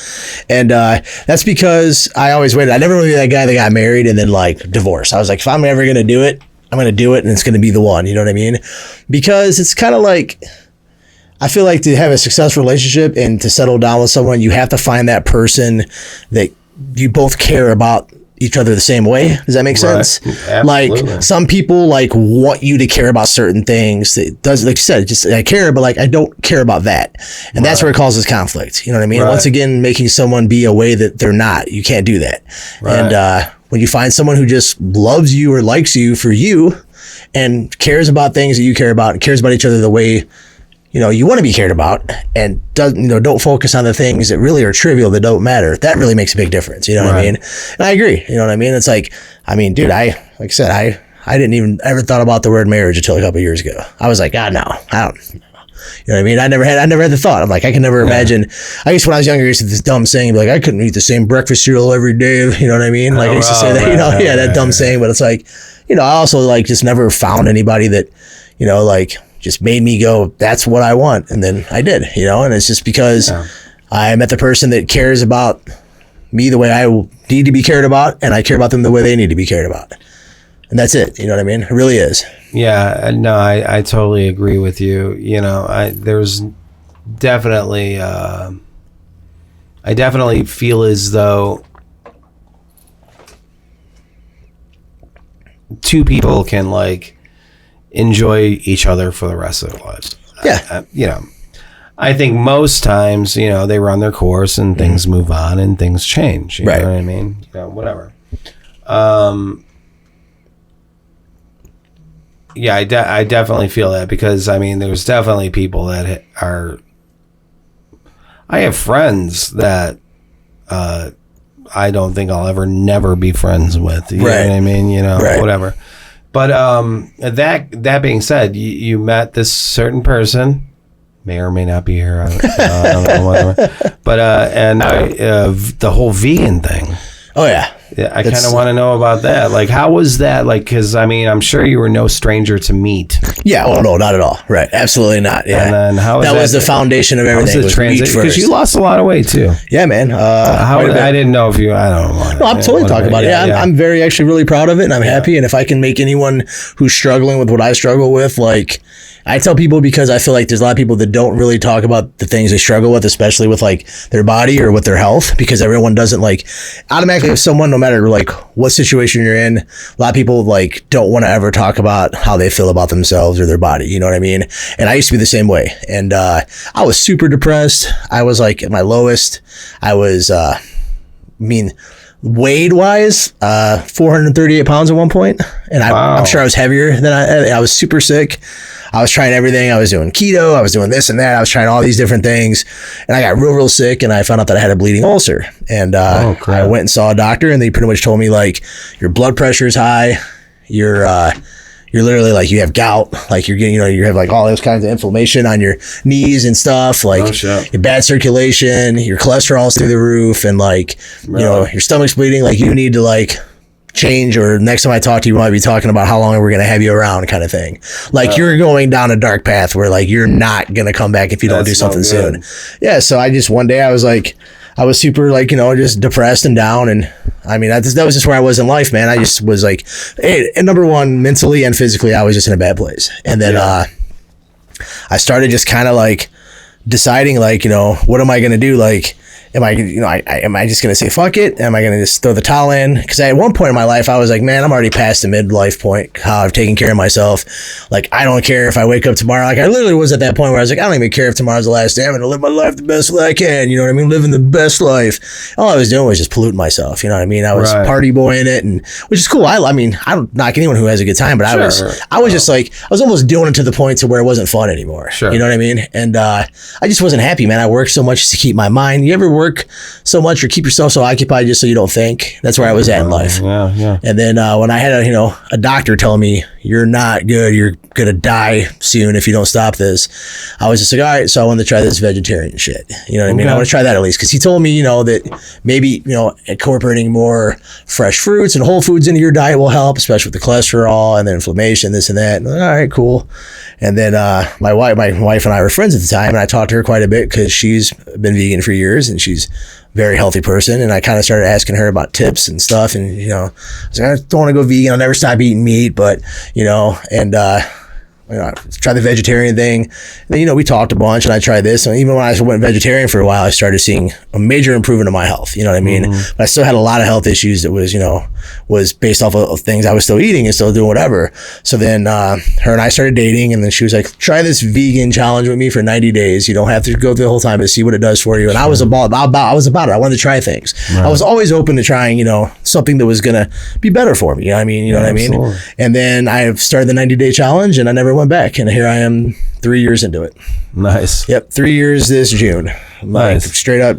And that's because I always waited. I never really that guy that got married and then like divorced. I was like, if I'm ever going to do it, I'm going to do it and it's going to be the one. You know what I mean? Because it's kind of like, I feel like to have a successful relationship and to settle down with someone, you have to find that person that you both care about each other the same way. Does that make sense? Absolutely. Like some people like want you to care about certain things. It does, like you said, just I care, but like I don't care about that. And that's where it causes conflict. You know what I mean? Once again, making someone be a way that they're not. You can't do that. And when you find someone who just loves you or likes you for you and cares about things that you care about and cares about each other the way you know, you want to be cared about and don't focus on the things that really are trivial that don't matter. That really makes a big difference. You know what I mean? And I agree. You know what I mean? It's like, I mean, dude, like I said, I didn't even ever thought about the word marriage until a couple of years ago. I was like, God, no, I don't. You know what I mean? I never had the thought. I'm like, I can never imagine. I guess when I was younger, I used to this dumb saying, like, I couldn't eat the same breakfast cereal every day. You know what I mean? Like I used to say that, that dumb saying, but it's like, you know, I also like just never found anybody that, you know, like, just made me go, that's what I want. And then I did, you know, and it's just because I met the person that cares about me the way I need to be cared about, and I care about them the way they need to be cared about. And that's it. You know what I mean? It really is. Yeah, no, I totally agree with you. You know, there's definitely, I definitely feel as though two people can like enjoy each other for the rest of their lives. Yeah. You know, I think most times, you know, they run their course and things move on and things change. You know what I mean? You know, whatever. Yeah, I definitely feel that because, I mean, there's definitely people that are... I have friends that I don't think I'll never be friends with. You know what I mean? You know, whatever. But that being said, you met this certain person, may or may not be here. I don't know, whatever. But and the whole vegan thing. Oh yeah. Yeah, I kind of want to know about that. Like, how was that? Like, because I mean, I'm sure you were no stranger to meat. Yeah, oh no, not at all. Right, absolutely not. Yeah, and then how that was the foundation of everything. Was transition? Because you lost a lot of weight too. Yeah, man. I didn't know if you. I don't know. No, I'm totally talking about it. Yeah, I'm very actually really proud of it, and I'm happy. And if I can make anyone who's struggling with what I struggle with, like. I tell people because I feel like there's a lot of people that don't really talk about the things they struggle with, especially with like their body or with their health, because everyone doesn't like automatically if someone, no matter like what situation you're in, a lot of people like don't want to ever talk about how they feel about themselves or their body. You know what I mean? And I used to be the same way. And I was super depressed. I was like at my lowest. I was, weight wise, 438 pounds at one point. And I'm sure I was heavier than I was super sick. I was trying everything. I was doing keto. I was doing this and that. I was trying all these different things. And I got real sick. And I found out that I had a bleeding ulcer. And I went and saw a doctor. And they pretty much told me, like, your blood pressure is high. You're literally like, you have gout. Like, you're getting, you have like all those kinds of inflammation on your knees and stuff. Like, your bad circulation. Your cholesterol's through the roof. And like, your stomach's bleeding. Like, you need to like change, or next time I talk to you, we might be talking about how long we're going to have you around kind of thing. Like you're going down a dark path where like you're not going to come back if you don't do something soon. Yeah. So I just, one day I was like, I was super like, just depressed and down. And I mean, that was just where I was in life, man. I just was like, and number one, mentally and physically, I was just in a bad place. And then I started just kind of like deciding like, what am I going to do? Like, am I just going to say, fuck it? Am I going to just throw the towel in? Because at one point in my life, I was like, man, I'm already past the midlife point, how I've taken care of myself. Like, I don't care if I wake up tomorrow. Like, I literally was at that point where I was like, I don't even care if tomorrow's the last day. I'm going to live my life the best way I can. You know what I mean? Living the best life. All I was doing was just polluting myself. You know what I mean? I was party boying it, and which is cool. I mean, I don't knock anyone who has a good time, but I was just like, I was almost doing it to the point to where it wasn't fun anymore. Sure. You know what I mean? And I just wasn't happy, man. I worked so much to keep my mind. You ever work so much or keep yourself so occupied just so you don't think? That's where I was at in life. Yeah. And then when I had a doctor tell me, you're not good, you're gonna die soon if you don't stop this, I was just like, all right. So I wanted to try this vegetarian shit. You know what I mean? I want to try that at least, because he told me that maybe incorporating more fresh fruits and whole foods into your diet will help, especially with the cholesterol and the inflammation, this and that. And all right, cool. And then my wife and I were friends at the time, and I talked to her quite a bit because she's been vegan for years and she's a very healthy person. And I kind of started asking her about tips and stuff. And, I was like, I don't want to go vegan. I'll never stop eating meat, but, try the vegetarian thing. And then, we talked a bunch, and I tried this. And even when I went vegetarian for a while, I started seeing a major improvement in my health. You know what I mean? Mm-hmm. But I still had a lot of health issues that was based off of things I was still eating and still doing whatever. So then her and I started dating, and then she was like, try this vegan challenge with me for 90 days. You don't have to go through the whole time, but see what it does for you. And I was about it. I wanted to try things. Right. I was always open to trying, something that was going to be better for me. You know what I mean? What I mean? And then I started the 90-day challenge, and I never went back. And here I am 3 years into it. Nice. Yep. 3 years this June. Nice. Like, straight up,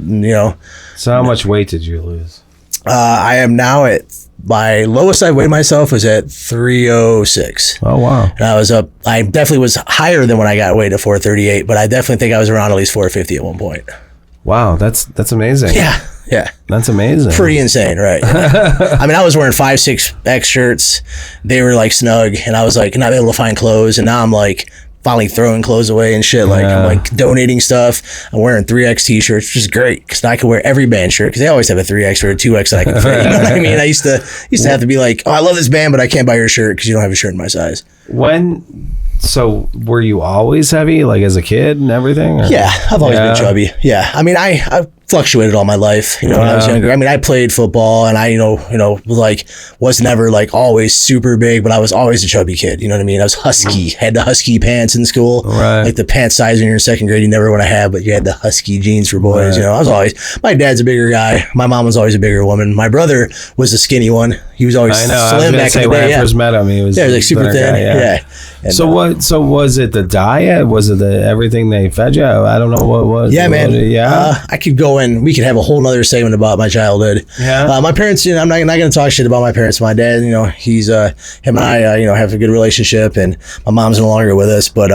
So how much weight did you lose? I am now at, my lowest I weighed myself was at 306. Oh, wow. And I definitely was higher than when I got weighed at 438, but I definitely think I was around at least 450 at one point. Wow. That's amazing. Yeah. That's amazing. Pretty insane, right? I mean, I was wearing 5, 6X shirts. They were like snug, and I was like not able to find clothes. And now I'm like finally throwing clothes away and shit. Like, I'm like donating stuff. I'm wearing 3X t-shirts, which is great because now I can wear every band shirt because they always have a 3X or a 2X that I can fit. You know what I mean? I used to have to be like, oh, I love this band, but I can't buy your shirt because you don't have a shirt in my size. So were you always heavy, like as a kid and everything? Or? Yeah, I've always been chubby. Yeah, I mean, I fluctuated all my life. You know, when I was younger. I mean, I played football, and I, was never like always super big, but I was always a chubby kid. You know what I mean? I was husky. Had the husky pants in school, right? Like the pants size when you're in second grade, you never want to have, but you had the husky jeans for boys. Right. You know, I was always. My dad's a bigger guy. My mom was always a bigger woman. My brother was the skinny one. He was always slim back in the day. When I first met him, he was like super thin. Yeah. And, so was it the diet? Was it the everything they fed you? I don't know what was. Yeah, man. Yeah. I could go in. We could have a whole nother segment about my childhood. Yeah. My parents, I'm not going to talk shit about my parents. My dad, he's him and I, have a good relationship, and my mom's no longer with us. But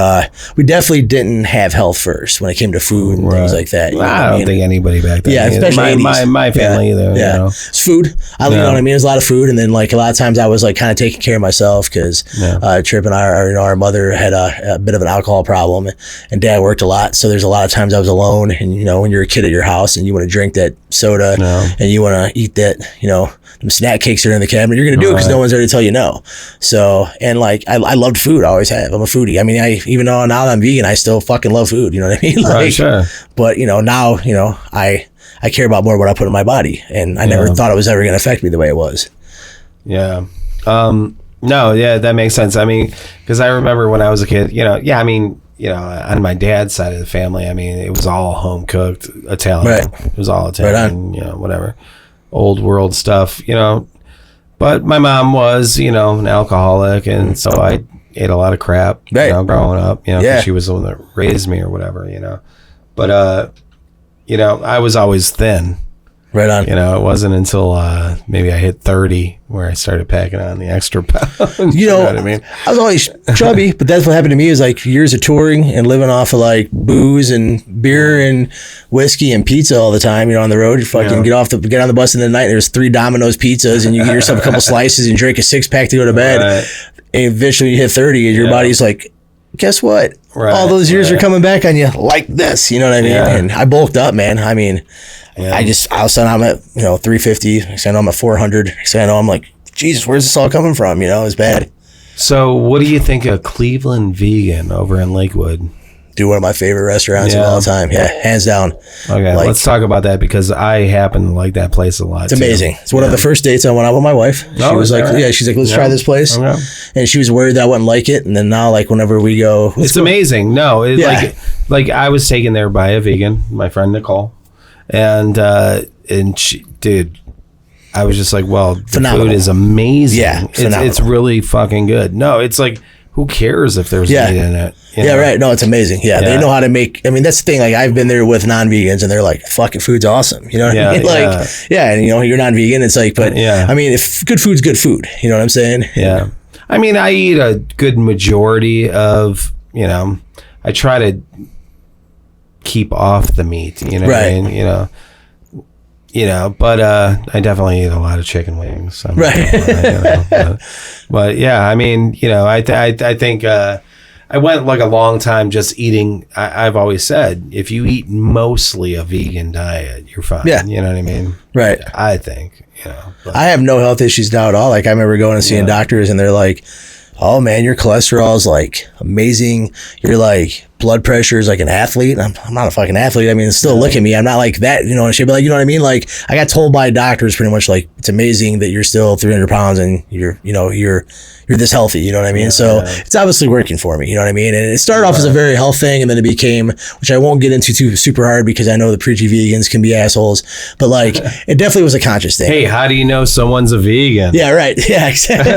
we definitely didn't have health first when it came to food and things like that. I don't think anybody back then. Yeah, especially my family either. Yeah, it's food. You know what I mean. There's a lot of food, and then like a lot of times I was like kind of taking care of myself because Tripp and I our mother had a bit of an alcohol problem, and Dad worked a lot, so there's a lot of times I was alone. And when you're a kid at your house and you want to drink that soda and you want to eat that, them snack cakes that are in the cabinet, you're gonna do it because no one's there to tell you no. So, and like I loved food. I always have. I'm a foodie. I mean, even though now that I'm vegan, I still fucking love food. You know what I mean? Right, sure. But now I care about more what I put in my body, and I never thought it was ever gonna affect me the way it was. Yeah. No, yeah, that makes sense. I mean, because I remember when I was a kid, on my dad's side of the family, I mean, it was all home cooked Italian. Right. It was all Italian, whatever, old world stuff, But my mom was, an alcoholic, and so I ate a lot of crap, growing up, 'cause she was the one that raised me or whatever, But I was always thin. Right on. It wasn't until maybe I hit 30 where I started packing on the extra pounds. You know what I mean? I was always chubby, but that's what happened to me is like years of touring and living off of like booze and beer and whiskey and pizza all the time, on the road. You fucking get on the bus in the night, and there's 3 Domino's pizzas, and you get yourself a couple slices and drink a 6-pack to go to bed. Right. And eventually you hit 30 and your body's like, guess what? Right. All those years are coming back on you like this. You know what I mean? Yeah. And I bulked up, man. I mean, all of a sudden I'm at 350. Next thing I know I'm at 400. Next thing I know I'm like, Jesus, where's this all coming from? It's bad. So what do you think of Cleveland Vegan over in Lakewood? Do one of my favorite restaurants of all time. Yeah, hands down. Okay, let's talk about that because I happen to like that place a lot. It's amazing. It's one of the first dates I went out with my wife. She was like, she's like, let's try this place. Okay. And she was worried that I wouldn't like it. And then now, like, whenever we go, it's amazing. No, like I was taken there by a vegan, my friend Nicole, and she, dude, I was just like, well, the food is amazing. Yeah, it's really fucking good. No, it's like, who cares if there's meat in it? Right. No, it's amazing. Yeah, they know how to make. I mean, that's the thing. Like, I've been there with non-vegans, and they're like, "Fucking food's awesome." You know what I mean? Like, and you're non-vegan. It's like, but I mean, if good food's good food. You know what I'm saying? Yeah. I mean, I eat a good majority of. I try to keep off the meat. You know what I mean? But I definitely eat a lot of chicken wings. So but yeah, I mean, I think I went like a long time just eating. I've always said, if you eat mostly a vegan diet, you're fine. Yeah. You know what I mean? Right. I think, I have no health issues now at all. Like, I remember going and seeing doctors, and they're like, oh man, your cholesterol is like amazing. You're like, blood pressure is like an athlete. I'm not a fucking athlete. I mean, still look at me. I'm not like that, and shit. But like, you know what I mean? Like, I got told by doctors pretty much like, it's amazing that you're still 300 pounds and you're this healthy. You know what I mean? So it's obviously working for me. You know what I mean? And it started off as a very health thing, and then it became, which I won't get into too super hard because I know the preachy vegans can be assholes. But like, it definitely was a conscious thing. Hey, how do you know someone's a vegan? Yeah, right. Yeah, exactly.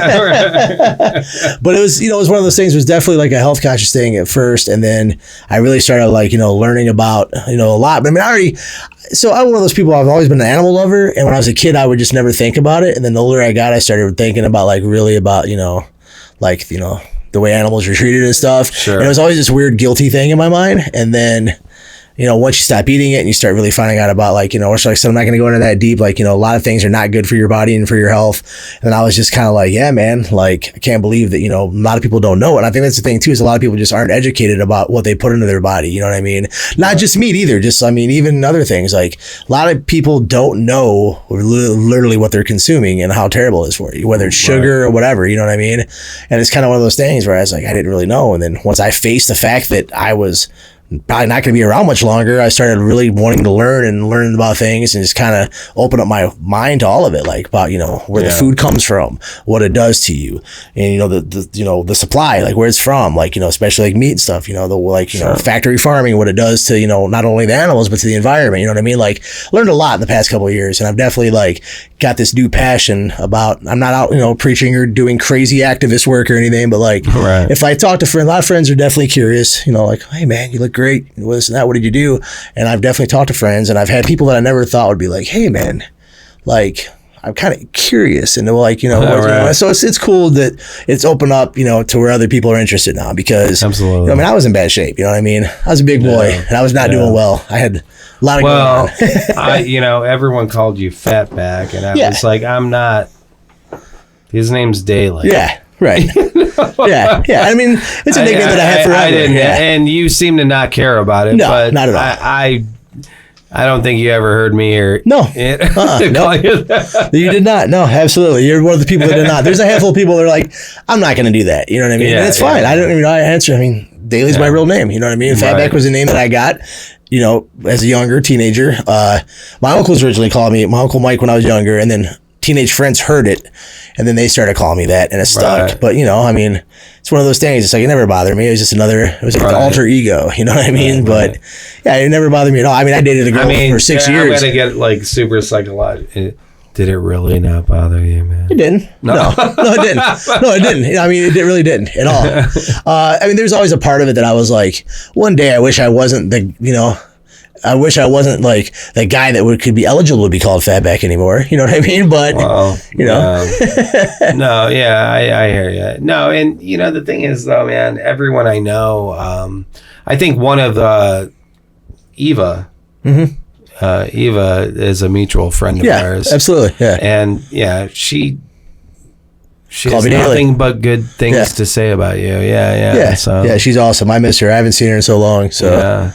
But it was, it was one of those things. It was definitely like a health conscious thing at first, and then I really started like, learning about, a lot. But I mean, so I'm one of those people, I've always been an animal lover. And when I was a kid, I would just never think about it. And then the older I got, I started thinking about like really about, the way animals are treated and stuff. Sure. And it was always this weird guilty thing in my mind. And then, once you stop eating it and you start really finding out about like, so I'm not going to go into that deep, like, a lot of things are not good for your body and for your health. And I was just kind of like, yeah, man, like, I can't believe that, a lot of people don't know. And I think that's the thing too, is a lot of people just aren't educated about what they put into their body. You know what I mean? Not just meat either. Just, even other things. Like a lot of people don't know literally what they're consuming and how terrible it is for you, whether it's sugar or whatever, you know what I mean? And it's kind of one of those things where I was like, I didn't really know. And then once I faced the fact that I was probably not going to be around much longer, I started really wanting to learn about things and just kind of open up my mind to all of it, like about, where the food comes from, what it does to you, and, the supply, like where it's from, like, especially like meat and stuff, factory farming, what it does to, not only the animals, but to the environment, you know what I mean? Like learned a lot in the past couple of years, and I've definitely like got this new passion about, I'm not out, preaching or doing crazy activist work or anything, but like, if I talk to friends, a lot of friends are definitely curious, like, hey man, you look great, this and that, what did you do? And I've definitely talked to friends, and I've had people that I never thought would be like, hey man, like I'm kind of curious, and they're like, so it's cool that it's opened up, to where other people are interested now, because absolutely, I was in bad shape, I was a big boy and I was not doing well. I had a lot of going on. Everyone called you Fatback, and I was like, I'm not. His name's Dailey. Yeah. Right. Yeah. It's a nickname that I had forever. I didn't, and you seem to not care about it. No, but not at all. I don't think you ever heard me or no. No. You did not. No, absolutely. You're one of the people that did not. There's a handful of people that are like, I'm not going to do that. You know what I mean? And it's fine. I don't even know how to answer. Dailey's my real name. You know what I mean? Fatback was the name that I got, as a younger teenager. My uncles originally called me my Uncle Mike when I was younger, and then teenage friends heard it, and then they started calling me that, and it stuck. Right. But it's one of those things. It's like, it never bothered me. It was just it was like an alter ego. You know what I mean? But yeah, it never bothered me at all. I dated a girl for 6 years. I'm gonna get like super psychological. Did it really not bother you, man? It didn't. No, it didn't. No, it didn't. It really didn't at all. There's always a part of it that I was like, one day I wish I wasn't I wish I wasn't like the guy that could be eligible to be called Fatback anymore. You know what I mean? But, No, yeah, I hear you. No, and, the thing is, though, man, everyone I know, I think one of Eva, Eva is a mutual friend of ours. Absolutely. Yeah. And, she has nothing but good things to say about you. Yeah. So. Yeah, she's awesome. I miss her. I haven't seen her in so long. So. Yeah.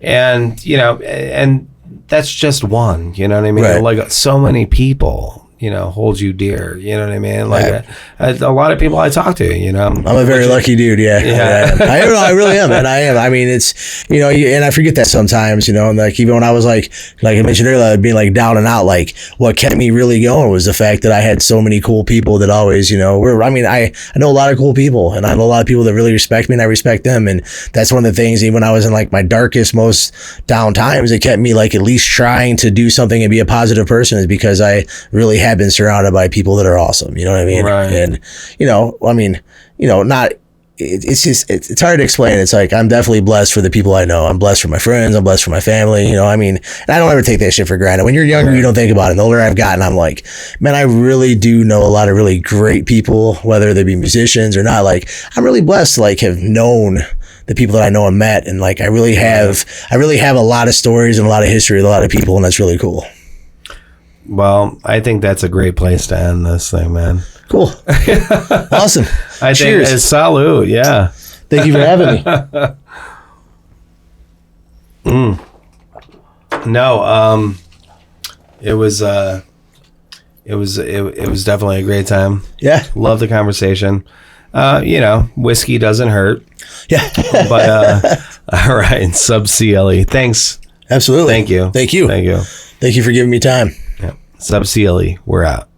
And, and that's just one, you know what I mean? Right. Like so many people, hold you dear, you know what I mean? Like a lot of people I talk to, I'm a very lucky dude. Yeah. I really am, man. I am. It's, and I forget that sometimes, and like, even when I was like I mentioned earlier, being like down and out, like what kept me really going was the fact that I had so many cool people that always, I know a lot of cool people, and I know a lot of people that really respect me, and I respect them. And that's one of the things, even when I was in like my darkest, most down times, it kept me like at least trying to do something and be a positive person, is because I really have been surrounded by people that are awesome. You know what I mean? Right. And, it's hard to explain. It's like, I'm definitely blessed for the people I know. I'm blessed for my friends. I'm blessed for my family. And I don't ever take that shit for granted. When you're younger, you don't think about it. The older I've gotten, I'm like, man, I really do know a lot of really great people, whether they be musicians or not. Like, I'm really blessed to like have known the people that I know and met. And like, I really have a lot of stories and a lot of history with a lot of people. And that's really cool. Well, I think that's a great place to end this thing, man. Cool. Awesome. I Cheers. think it's salud. Yeah. Thank you for having me. No, it was definitely a great time. Yeah. Love the conversation. Whiskey doesn't hurt. Yeah. But all right, Sub CLE. Thanks. Absolutely. Thank you. Thank you. Thank you. Thank you for giving me time. Yeah. Sub CLE. We're out.